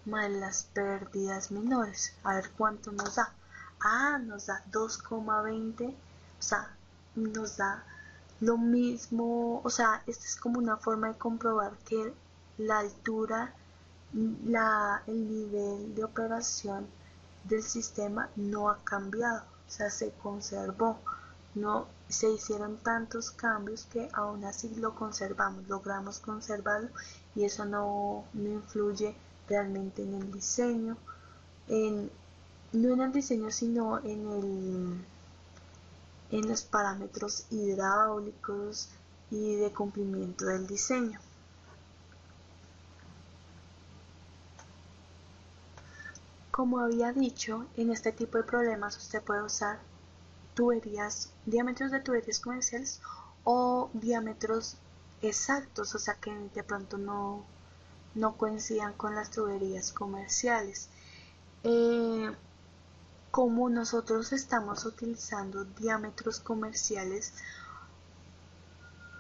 más las pérdidas menores. A ver cuánto nos da. Nos da 2,20, o sea, nos da lo mismo, o sea, esta es como una forma de comprobar que la altura, el nivel de operación del sistema no ha cambiado, o sea, se conservó. No se hicieron tantos cambios que aún así lo conservamos, logramos conservarlo y eso no influye realmente en el diseño, no en el diseño sino en los parámetros hidráulicos y de cumplimiento del diseño. Como había dicho, en este tipo de problemas usted puede usar diámetros de tuberías comerciales o diámetros exactos, o sea que de pronto no coincidan con las tuberías comerciales. Como nosotros estamos utilizando diámetros comerciales,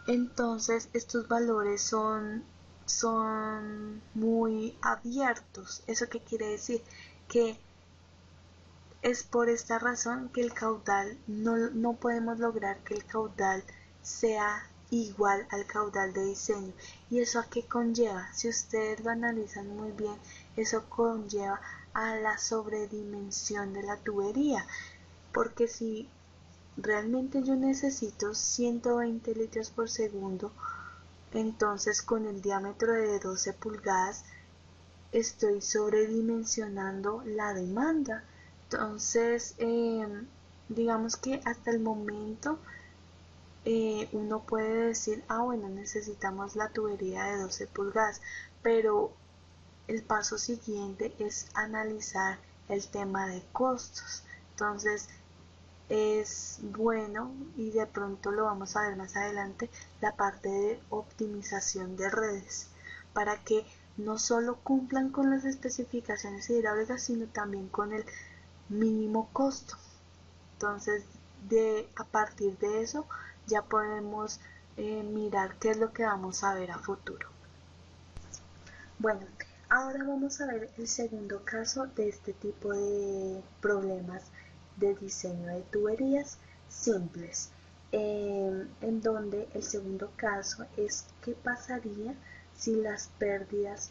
entonces estos valores son muy abiertos. ¿Eso qué quiere decir? Que es por esta razón que el caudal, no podemos lograr que el caudal sea igual al caudal de diseño. ¿Y eso a qué conlleva? Si ustedes lo analizan muy bien, eso conlleva a la sobredimensión de la tubería. Porque si realmente yo necesito 120 litros por segundo, entonces con el diámetro de 12 pulgadas estoy sobredimensionando la demanda. Entonces, digamos que hasta el momento uno puede decir, bueno, necesitamos la tubería de 12 pulgadas, pero el paso siguiente es analizar el tema de costos. Entonces es bueno, y de pronto lo vamos a ver más adelante, la parte de optimización de redes para que no solo cumplan con las especificaciones hidráulicas, sino también con el mínimo costo. Entonces a partir de eso ya podemos mirar qué es lo que vamos a ver a futuro. Bueno, ahora vamos a ver el segundo caso de este tipo de problemas de diseño de tuberías simples, en donde el segundo caso es qué pasaría si las pérdidas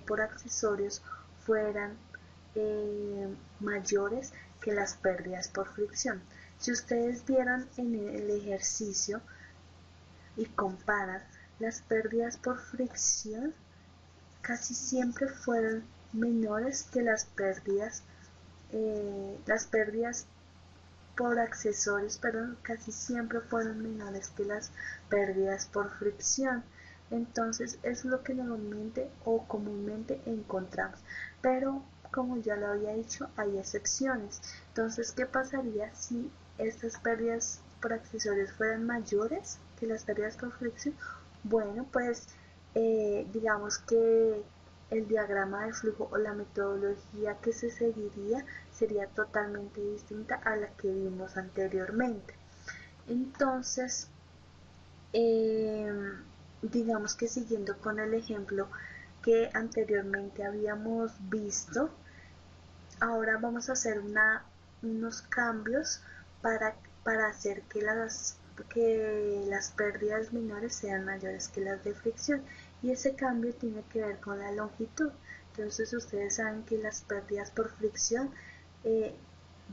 por accesorios fueran mayores que las pérdidas por fricción. Si ustedes vieron en el ejercicio y comparan, las pérdidas por fricción casi siempre fueron menores que las pérdidas por accesorios, perdón, casi siempre fueron menores que las pérdidas por fricción. Entonces es lo que normalmente o comúnmente encontramos, pero como ya lo había dicho, hay excepciones. Entonces, ¿qué pasaría si estas pérdidas por accesorios fueran mayores que las pérdidas por fricción? Bueno, pues digamos que el diagrama de flujo o la metodología que se seguiría sería totalmente distinta a la que vimos anteriormente. Entonces, digamos que siguiendo con el ejemplo que anteriormente habíamos visto, ahora vamos a hacer unos cambios para hacer que las pérdidas menores sean mayores que las de fricción, y ese cambio tiene que ver con la longitud. Entonces ustedes saben que las pérdidas por fricción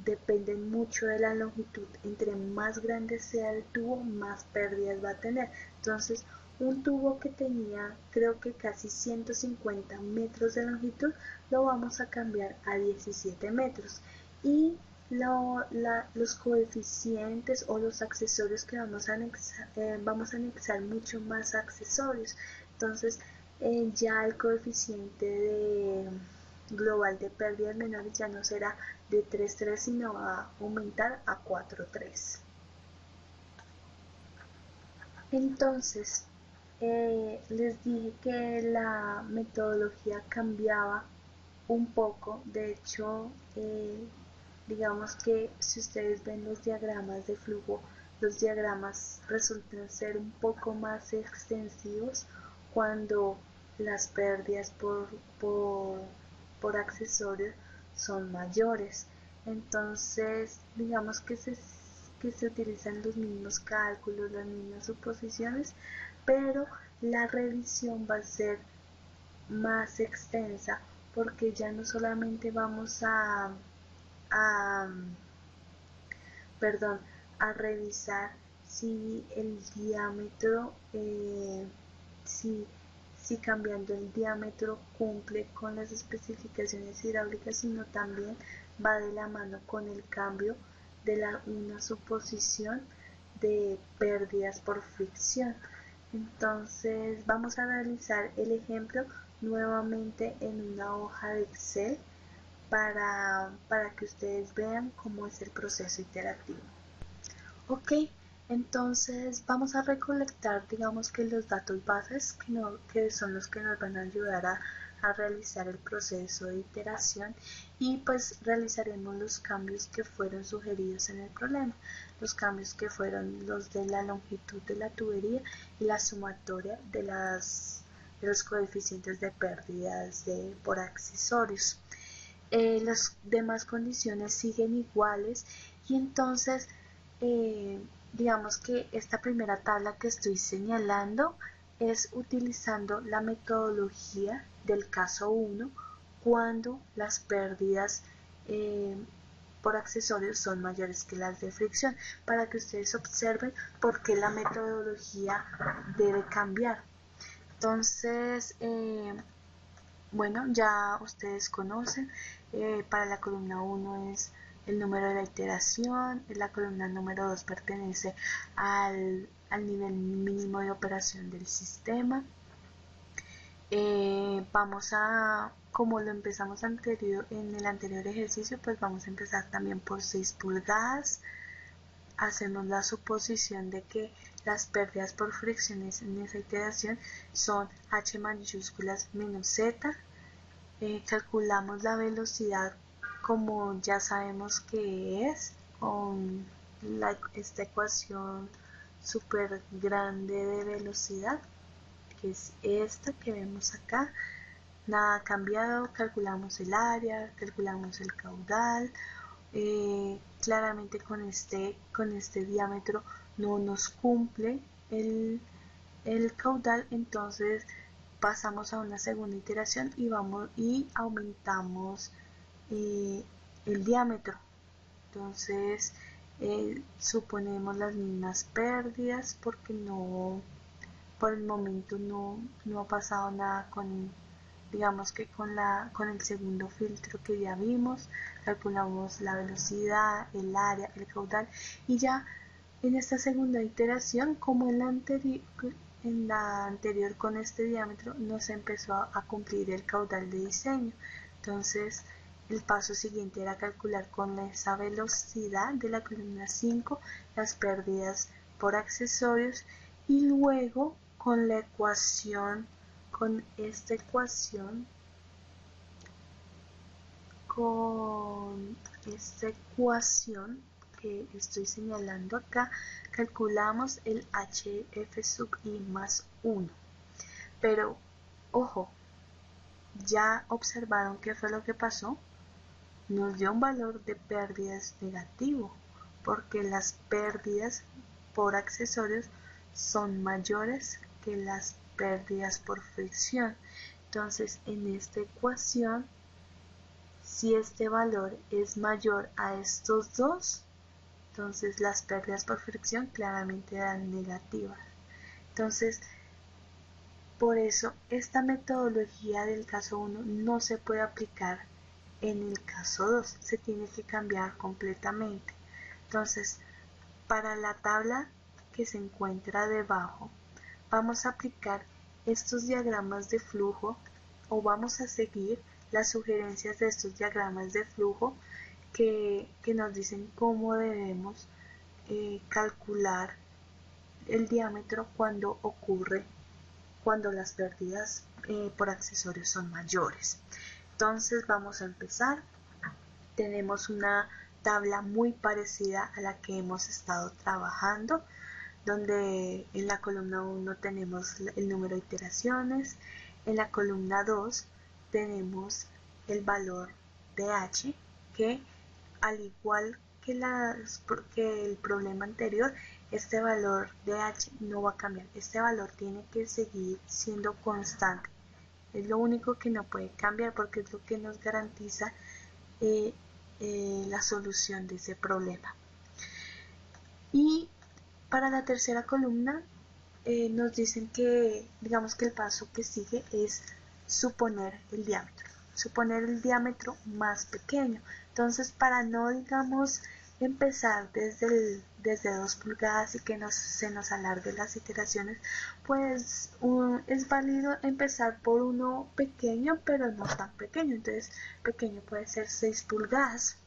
dependen mucho de la longitud. Entre más grande sea el tubo, más pérdidas va a tener. Entonces un tubo que tenía creo que casi 150 metros de longitud lo vamos a cambiar a 17 metros, y los coeficientes o los accesorios que vamos a anexar mucho más accesorios. Entonces ya el coeficiente global de pérdidas menores ya no será de 3,3, sino va a aumentar a 4,3. Entonces les dije que la metodología cambiaba un poco. De hecho, digamos que si ustedes ven los diagramas de flujo, los diagramas resultan ser un poco más extensivos cuando las pérdidas por accesorios son mayores. Entonces, digamos que se utilizan los mismos cálculos, las mismas suposiciones, pero la revisión va a ser más extensa, porque ya no solamente vamos a perdón, a revisar si el diámetro, si cambiando el diámetro cumple con las especificaciones hidráulicas, sino también va de la mano con el cambio de una suposición de pérdidas por fricción. Entonces vamos a realizar el ejemplo nuevamente en una hoja de Excel para que ustedes vean cómo es el proceso iterativo. Ok, entonces vamos a recolectar, digamos que los datos bases que son los que nos van a ayudar a realizar el proceso de iteración, y pues realizaremos los cambios que fueron sugeridos en el problema, los cambios que fueron los de la longitud de la tubería y la sumatoria de los coeficientes de pérdidas por accesorios. Las demás condiciones siguen iguales, y entonces digamos que esta primera tabla que estoy señalando es utilizando la metodología del caso 1 cuando las pérdidas por accesorios son mayores que las de fricción, para que ustedes observen por qué la metodología debe cambiar. Entonces, bueno, ya ustedes conocen, para la columna 1 es el número de la iteración, la columna número 2 pertenece al nivel mínimo de operación del sistema, como lo empezamos en el anterior ejercicio, pues vamos a empezar también por 6 pulgadas. Hacemos la suposición de que las pérdidas por fricciones en esa iteración son h mayúsculas menos z. Calculamos la velocidad como ya sabemos que es con esta ecuación súper grande de velocidad, que es esta que vemos acá. Nada ha cambiado, calculamos el área, calculamos el caudal. Claramente con este diámetro no nos cumple el caudal, entonces pasamos a una segunda iteración y aumentamos el diámetro. Entonces suponemos las mismas pérdidas porque por el momento no ha pasado nada digamos que con el segundo filtro que ya vimos. Calculamos la velocidad, el área, el caudal, y ya en esta segunda iteración, como en la anterior con este diámetro, nos empezó a cumplir el caudal de diseño. Entonces el paso siguiente era calcular con esa velocidad de la columna 5 las pérdidas por accesorios, y luego con esta ecuación que estoy señalando acá, calculamos el HF sub I más 1. Pero, ojo, ya observaron qué fue lo que pasó. Nos dio un valor de pérdidas negativo, porque las pérdidas por accesorios son mayores que las pérdidas por fricción. Entonces, en esta ecuación, si este valor es mayor a estos dos, entonces las pérdidas por fricción claramente dan negativas. Entonces, por eso esta metodología del caso 1 no se puede aplicar en el caso 2, se tiene que cambiar completamente. Entonces, para la tabla que se encuentra debajo, vamos a aplicar estos diagramas de flujo, o vamos a seguir las sugerencias de estos diagramas de flujo que nos dicen cómo debemos calcular el diámetro cuando las pérdidas por accesorios son mayores. Entonces vamos a empezar. Tenemos una tabla muy parecida a la que hemos estado trabajando, donde en la columna 1 tenemos el número de iteraciones, en la columna 2 tenemos el valor de h, que al igual que el problema anterior, este valor de h no va a cambiar, este valor tiene que seguir siendo constante. Es lo único que no puede cambiar porque es lo que nos garantiza la solución de ese problema. Y para la tercera columna nos dicen que, digamos que el paso que sigue es suponer el diámetro más pequeño. Entonces, para no, digamos, empezar desde 2 pulgadas y que se nos alargue las iteraciones, pues es válido empezar por uno pequeño, pero no tan pequeño. Entonces, pequeño puede ser 6 pulgadas.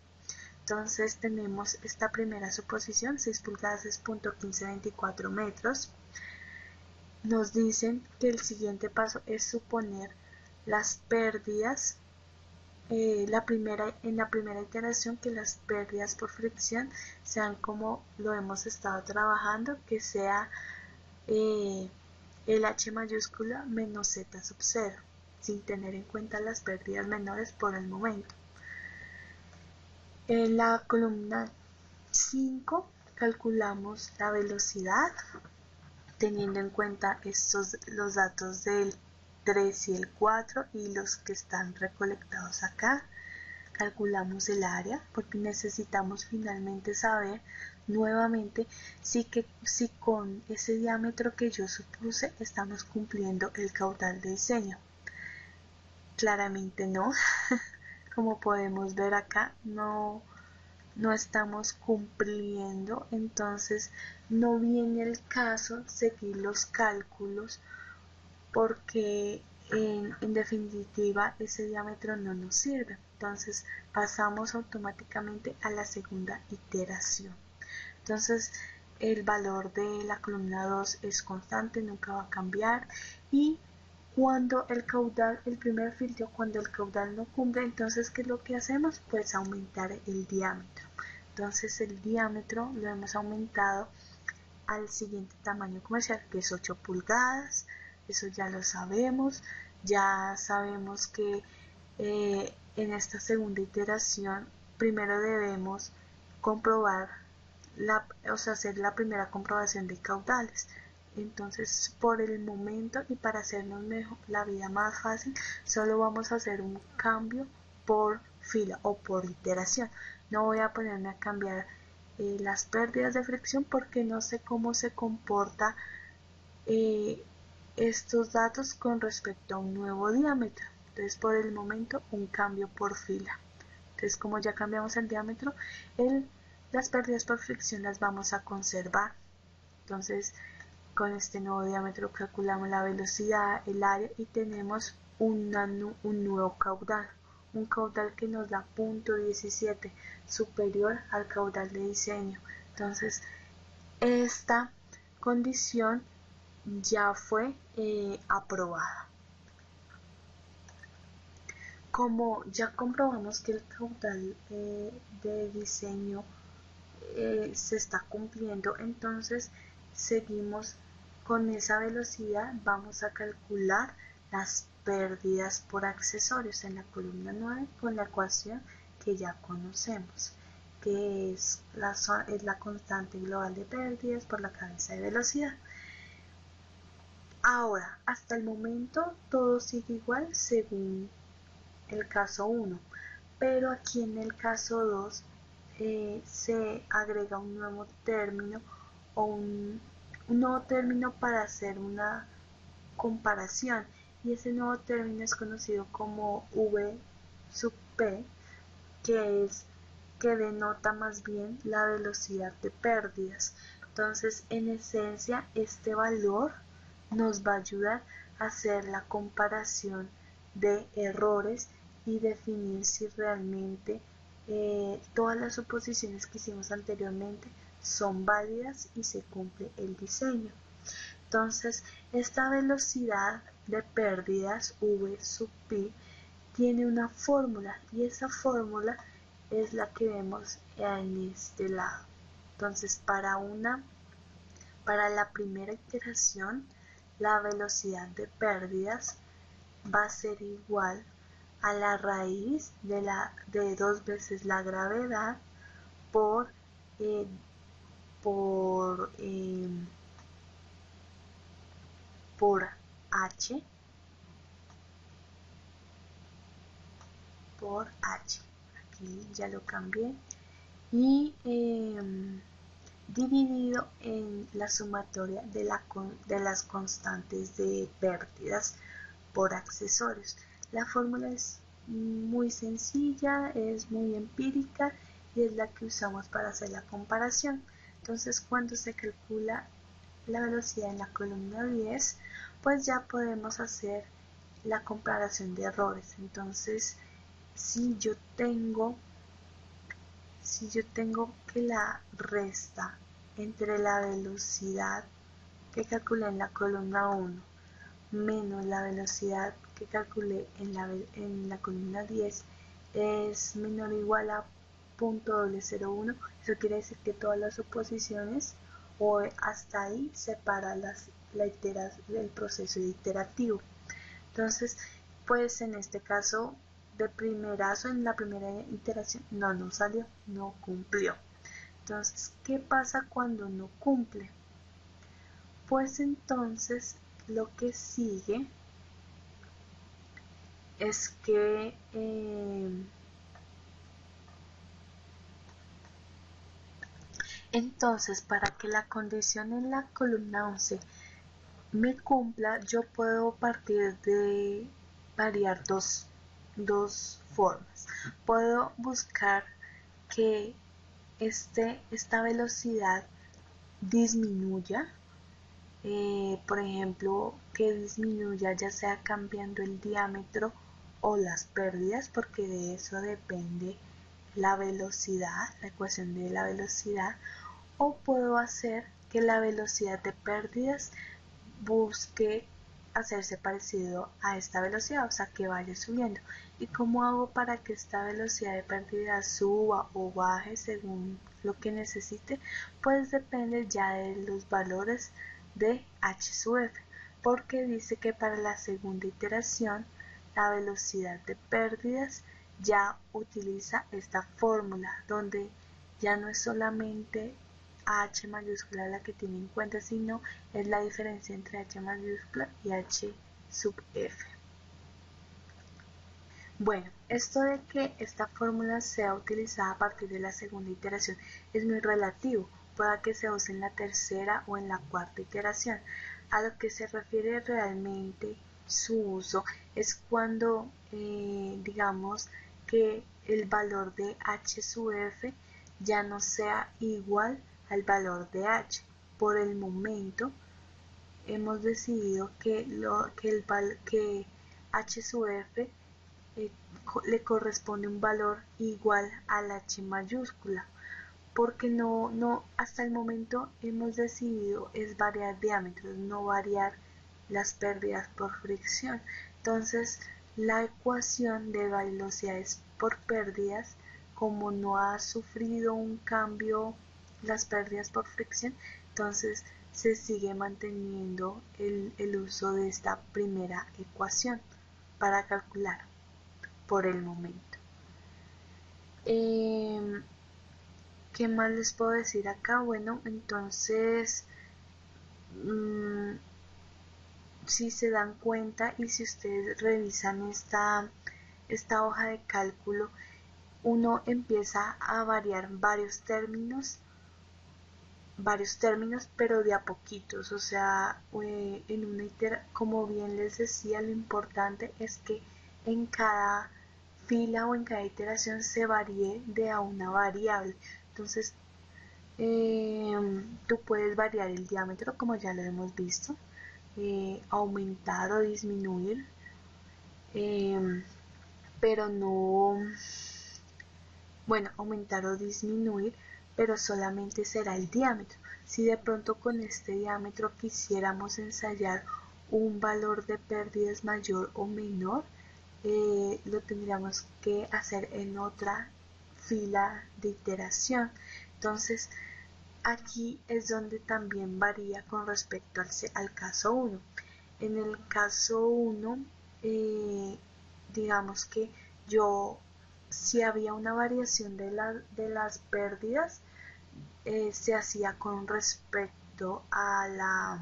Entonces tenemos esta primera suposición, 6 pulgadas es 0.1524 metros. Nos dicen que el siguiente paso es suponer las pérdidas, en la primera iteración, que las pérdidas por fricción sean como lo hemos estado trabajando, que sea el h mayúscula menos z sub 0, sin tener en cuenta las pérdidas menores por el momento. En la columna 5 calculamos la velocidad teniendo en cuenta los datos del 3 y el 4 y los que están recolectados acá. Calculamos el área porque necesitamos finalmente saber nuevamente si con ese diámetro que yo supuse estamos cumpliendo el caudal de diseño. Claramente no. Como podemos ver acá, no estamos cumpliendo, entonces no viene el caso seguir los cálculos porque en definitiva ese diámetro no nos sirve. Entonces pasamos automáticamente a la segunda iteración. Entonces el valor de la columna 2 es constante, nunca va a cambiar, y cuando el caudal, el primer filtro, cuando el caudal no cumple, entonces ¿qué es lo que hacemos? Pues aumentar el diámetro. Entonces el diámetro lo hemos aumentado al siguiente tamaño comercial, que es 8 pulgadas, eso ya lo sabemos. Ya sabemos que en esta segunda iteración primero debemos comprobar hacer la primera comprobación de caudales. Entonces, por el momento y para hacernos mejor la vida más fácil, solo vamos a hacer un cambio por fila o por iteración. No voy a ponerme a cambiar las pérdidas de fricción porque no sé cómo se comporta estos datos con respecto a un nuevo diámetro. Entonces, por el momento, un cambio por fila. Entonces, como ya cambiamos el diámetro, las pérdidas por fricción las vamos a conservar. Entonces, con este nuevo diámetro calculamos la velocidad, el área y tenemos un nuevo caudal. Un caudal que nos da 0.17, superior al caudal de diseño. Entonces, esta condición ya fue aprobada. Como ya comprobamos que el caudal de diseño se está cumpliendo, entonces seguimos con esa velocidad. Vamos a calcular las pérdidas por accesorios en la columna 9 con la ecuación que ya conocemos, que es la constante global de pérdidas por la cabeza de velocidad. Ahora, hasta el momento todo sigue igual según el caso 1, pero aquí en el caso 2 se agrega un nuevo término o un nuevo término para hacer una comparación, y ese nuevo término es conocido como V sub P, que denota más bien la velocidad de pérdidas. Entonces, en esencia, este valor nos va a ayudar a hacer la comparación de errores y definir si realmente todas las suposiciones que hicimos anteriormente son válidas y se cumple el diseño. Entonces, esta velocidad de pérdidas V sub pi tiene una fórmula, y esa fórmula es la que vemos en este lado. Entonces, para la primera iteración, la velocidad de pérdidas va a ser igual a la raíz de 2 veces la gravedad por h por h. Aquí ya lo cambié. Y dividido en la sumatoria de las constantes de pérdidas por accesorios. La fórmula es muy sencilla, es muy empírica y es la que usamos para hacer la comparación. Entonces, cuando se calcula la velocidad en la columna 10, pues ya podemos hacer la comparación de errores. Entonces, si yo tengo que la resta entre la velocidad que calculé en la columna 1 menos la velocidad que calculé en la columna 10 es menor o igual a 0.001, eso quiere decir que todas las suposiciones o hasta ahí separa el proceso iterativo. Entonces, pues en este caso, de primerazo, en la primera iteración, no salió, no cumplió. Entonces, ¿qué pasa cuando no cumple? Pues entonces lo que sigue es que entonces, para que la condición en la columna 11 me cumpla, yo puedo partir de variar dos formas. Puedo buscar que esta velocidad disminuya por ejemplo, que disminuya ya sea cambiando el diámetro o las pérdidas, porque de eso depende la velocidad, la ecuación de la velocidad, o puedo hacer que la velocidad de pérdidas busque hacerse parecido a esta velocidad, o sea que vaya subiendo. ¿Y cómo hago para que esta velocidad de pérdida suba o baje según lo que necesite? Pues depende ya de los valores de h sub f, porque dice que para la segunda iteración la velocidad de pérdidas ya utiliza esta fórmula donde ya no es solamente h mayúscula la que tiene en cuenta, sino es la diferencia entre h mayúscula y h sub f. Bueno, esto de que esta fórmula sea utilizada a partir de la segunda iteración es muy relativo, pueda que se use en la tercera o en la cuarta iteración. A lo que se refiere realmente su uso es cuando digamos que el valor de h sub f ya no sea igual al valor de h. Por el momento hemos decidido que h sub f le corresponde un valor igual al h mayúscula, porque hasta el momento hemos decidido es variar diámetros, no variar las pérdidas por fricción. Entonces la ecuación de velocidades por pérdidas, como no ha sufrido un cambio las pérdidas por fricción, entonces se sigue manteniendo el uso de esta primera ecuación para calcular por el momento. ¿Qué más les puedo decir acá? Bueno, entonces si se dan cuenta y si ustedes revisan esta hoja de cálculo, uno empieza a variar varios términos, pero de a poquitos, o sea, en una como bien les decía, lo importante es que en cada fila o en cada iteración se varíe de a una variable. Entonces tú puedes variar el diámetro, como ya lo hemos visto, aumentar o disminuir, pero no, bueno, aumentar o disminuir, pero solamente será el diámetro. Si de pronto con este diámetro quisiéramos ensayar un valor de pérdidas mayor o menor, lo tendríamos que hacer en otra fila de iteración. Entonces aquí es donde también varía con respecto al caso 1. En el caso 1, digamos que si había una variación de las pérdidas, se hacía con respecto a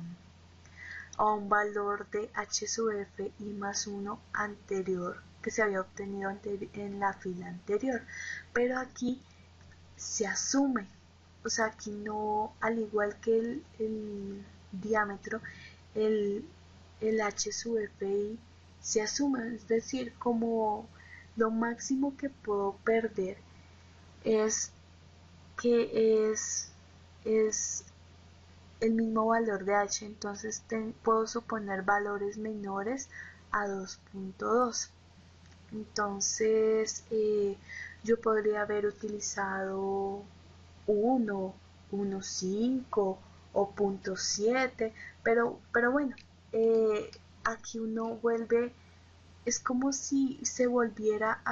un valor de h sub f y más 1 anterior que se había obtenido en la fila anterior. Pero aquí se asume, o sea, aquí no, al igual que el diámetro, el, el h sub fi se asume, es decir, como lo máximo que puedo perder es que es el mismo valor de h, entonces puedo suponer valores menores a 2.2. Entonces yo podría haber utilizado 1, 1.5 o 0.7, pero bueno, aquí uno vuelve, es como si se volviera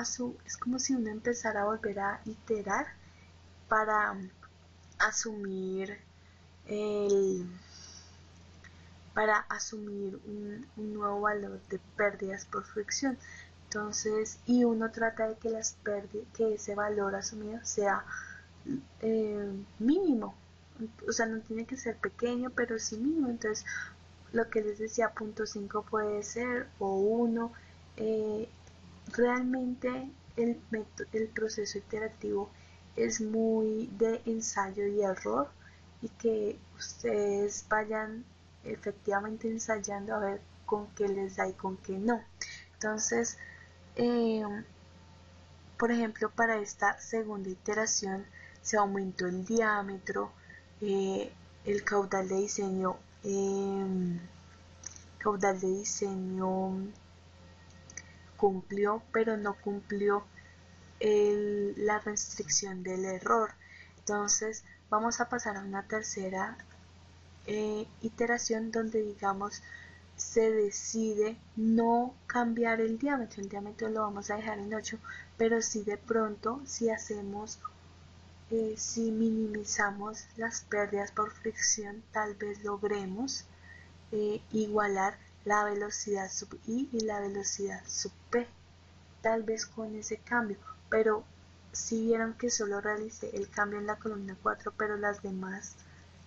es como si uno empezara a volver a iterar para asumir el un nuevo valor de pérdidas por fricción. Entonces, y uno trata de que que ese valor asumido sea mínimo, o sea, no tiene que ser pequeño, pero sí mínimo. Entonces, lo que les decía, 0.5 puede ser o 1. Realmente el proceso iterativo es muy de ensayo y error, y que ustedes vayan efectivamente ensayando a ver con qué les da y con qué no. Entonces, eh, por ejemplo, para esta segunda iteración se aumentó el diámetro, el caudal de diseño caudal de diseño cumplió, pero no cumplió la restricción del error. Entonces vamos a pasar a una tercera iteración donde, digamos, se decide no cambiar el diámetro lo vamos a dejar en 8, pero si de pronto, si hacemos, si minimizamos las pérdidas por fricción, tal vez logremos igualar la velocidad sub I y la velocidad sub P, tal vez con ese cambio, pero si vieron que solo realicé el cambio en la columna 4, pero las demás,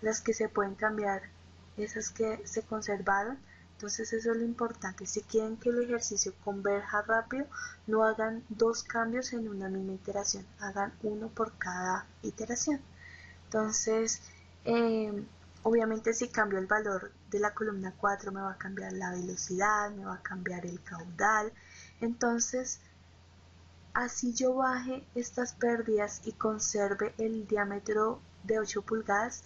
las que se pueden cambiar, esas que se conservaron. Entonces eso es lo importante. Si quieren que el ejercicio converja rápido, no hagan dos cambios en una misma iteración, hagan uno por cada iteración. Entonces, obviamente si cambio el valor de la columna 4 me va a cambiar la velocidad, me va a cambiar el caudal. Entonces, así yo baje estas pérdidas y conserve el diámetro de 8 pulgadas,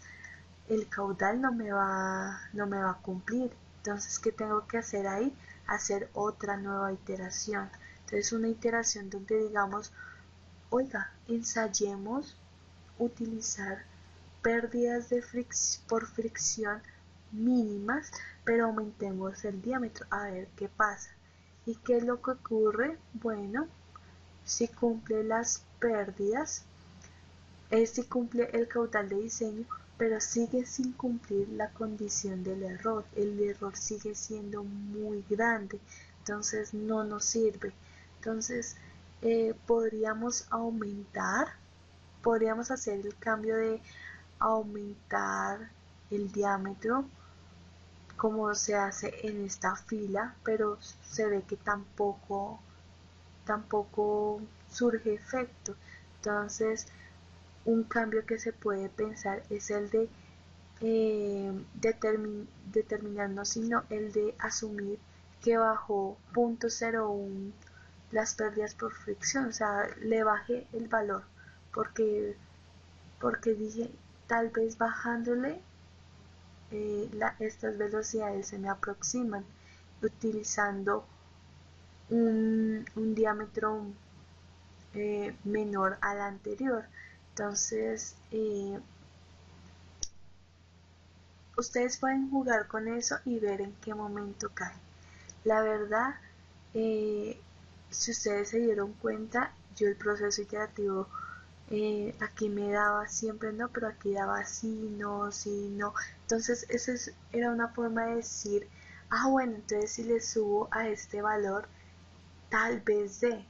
el caudal no me va a cumplir. Entonces, ¿qué tengo que hacer ahí? Hacer otra nueva iteración. Entonces, una iteración donde digamos, oiga, ensayemos utilizar pérdidas por fricción mínimas, pero aumentemos el diámetro, a ver qué pasa. ¿Y qué es lo que ocurre? Bueno, si cumple las pérdidas, si cumple el caudal de diseño, pero sigue sin cumplir la condición del error. El error sigue siendo muy grande, entonces no nos sirve. Entonces podríamos hacer el cambio de aumentar el diámetro como se hace en esta fila, pero se ve que tampoco surge efecto. Entonces, un cambio que se puede pensar es el de determinar, no, sino el de asumir que bajó 0.01 las pérdidas por fricción, o sea, le bajé el valor porque dije, tal vez bajándole estas velocidades se me aproximan, utilizando un diámetro menor al anterior. Entonces, ustedes pueden jugar con eso y ver en qué momento cae. La verdad, si ustedes se dieron cuenta, yo el proceso iterativo aquí me daba siempre no, pero aquí daba sí, no, sí, no. Entonces, era una forma de decir, bueno, entonces si le subo a este valor, tal vez de.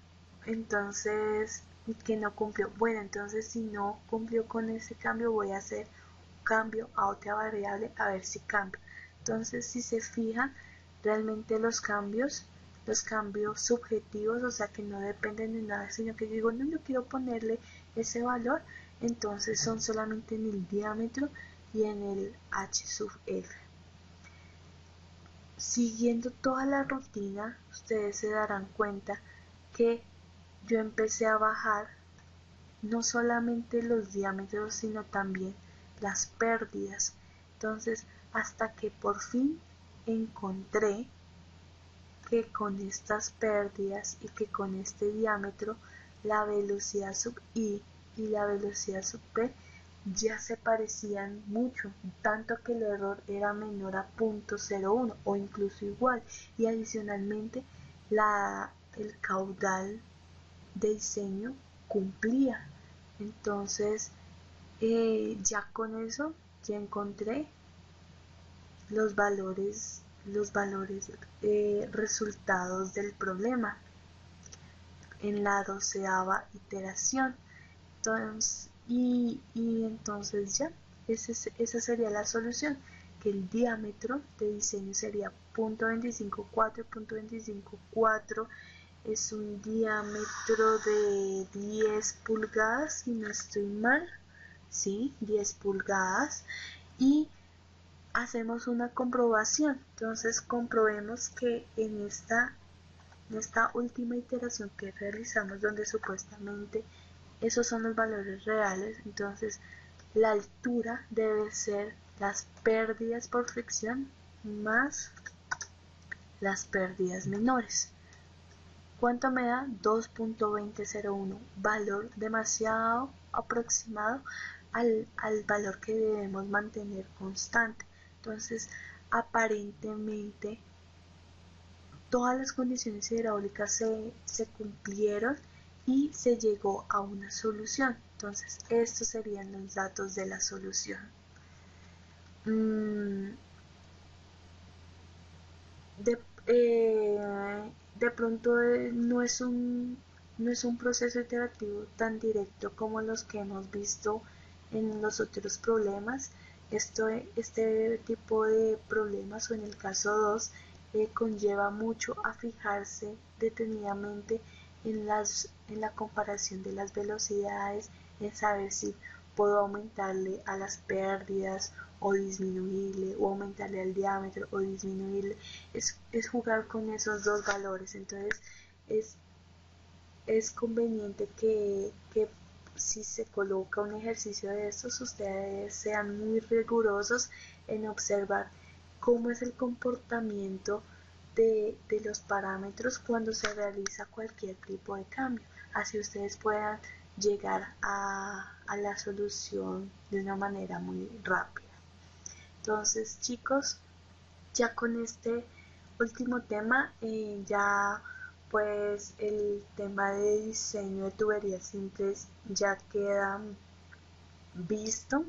Entonces, que no cumplió. Bueno, entonces si no cumplió con ese cambio, voy a hacer un cambio a otra variable a ver si cambia. Entonces, si se fijan, realmente los cambios subjetivos, o sea que no dependen de nada, sino que yo digo, no, yo quiero ponerle ese valor, entonces son solamente en el diámetro y en el h sub f. Siguiendo toda la rutina, ustedes se darán cuenta que yo empecé a bajar no solamente los diámetros, sino también las pérdidas. Entonces, hasta que por fin encontré que con estas pérdidas y que con este diámetro, la velocidad sub I y la velocidad sub P ya se parecían mucho, tanto que el error era menor a 0.01 o incluso igual, y adicionalmente el caudal de diseño cumplía. Entonces, ya con eso ya encontré los valores resultados del problema en la 12ª iteración. Entonces, y entonces ya, esa sería la solución, que el diámetro de diseño sería 0.254. 0.254 es un diámetro de 10 pulgadas, si no estoy mal, sí, 10 pulgadas, y hacemos una comprobación. Entonces comprobemos que en esta última iteración que realizamos, donde supuestamente esos son los valores reales, entonces la altura debe ser las pérdidas por fricción más las pérdidas menores. ¿Cuánto me da? 2.2001, valor demasiado aproximado al valor que debemos mantener constante. Entonces, aparentemente, todas las condiciones hidráulicas se cumplieron y se llegó a una solución. Entonces, estos serían los datos de la solución. De pronto no es un proceso iterativo tan directo como los que hemos visto en los otros problemas. Este tipo de problemas, o en el caso 2, conlleva mucho a fijarse detenidamente en la comparación de las velocidades, en saber si puedo aumentarle a las pérdidas o disminuirle, o aumentarle al diámetro o disminuirle. Es jugar con esos dos valores. Entonces es conveniente que si se coloca un ejercicio de estos, ustedes sean muy rigurosos en observar cómo es el comportamiento de los parámetros cuando se realiza cualquier tipo de cambio. Así ustedes puedan llegar a la solución de una manera muy rápida. Entonces, chicos, ya con este último tema, ya pues el tema de diseño de tuberías simples ya queda visto.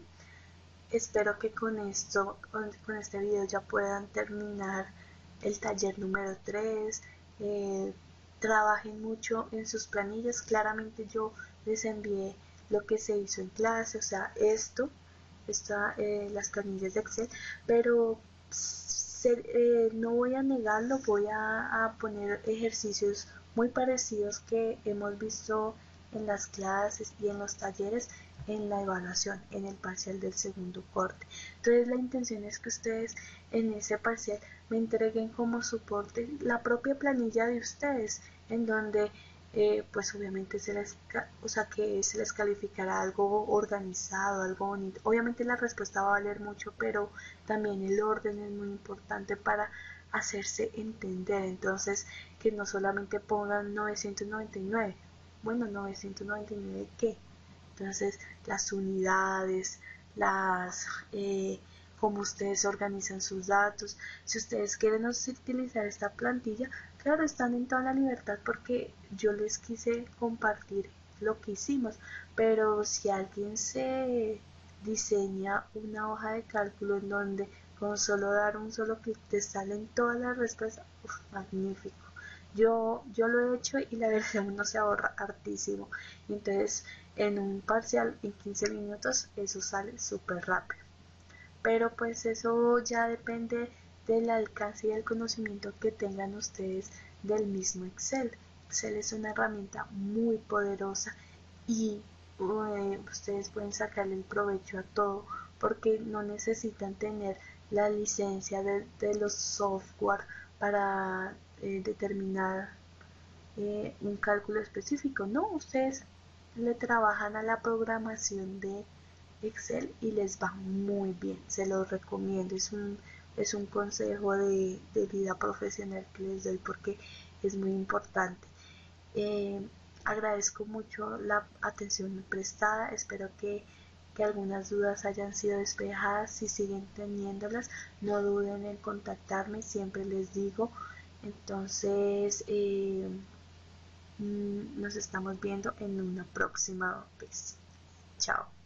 Espero que con este video ya puedan terminar el taller número 3. Trabajen mucho en sus planillas. Claramente yo les envié lo que se hizo en clase, o sea, las planillas de Excel, pero no voy a negarlo, voy a poner ejercicios muy parecidos que hemos visto en las clases y en los talleres en la evaluación, en el parcial del segundo corte. Entonces la intención es que ustedes en ese parcial me entreguen como soporte la propia planilla de ustedes, en donde pues obviamente que se les calificará algo organizado, algo bonito. Obviamente la respuesta va a valer mucho, pero también el orden es muy importante para hacerse entender. Entonces, que no solamente pongan 999. Bueno, 999 ¿qué? Entonces, las unidades, cómo ustedes organizan sus datos. Si ustedes quieren utilizar esta plantilla, claro, están en toda la libertad, porque yo les quise compartir lo que hicimos, pero si alguien se diseña una hoja de cálculo en donde con solo dar un solo clic te salen todas las respuestas, magnífico. Yo lo he hecho y la verdad uno se ahorra hartísimo. Entonces, en un parcial en 15 minutos eso sale súper rápido. Pero pues eso ya depende del alcance y del conocimiento que tengan ustedes del mismo Excel. Excel es una herramienta muy poderosa y ustedes pueden sacarle el provecho a todo, porque no necesitan tener la licencia de los software para determinar un cálculo específico. No, ustedes le trabajan a la programación de Excel y les va muy bien, se los recomiendo. Es un consejo de vida profesional que les doy, porque es muy importante. Agradezco mucho la atención prestada. Espero que algunas dudas hayan sido despejadas. Si siguen teniéndolas, no duden en contactarme, siempre les digo. Entonces, nos estamos viendo en una próxima vez. Chao.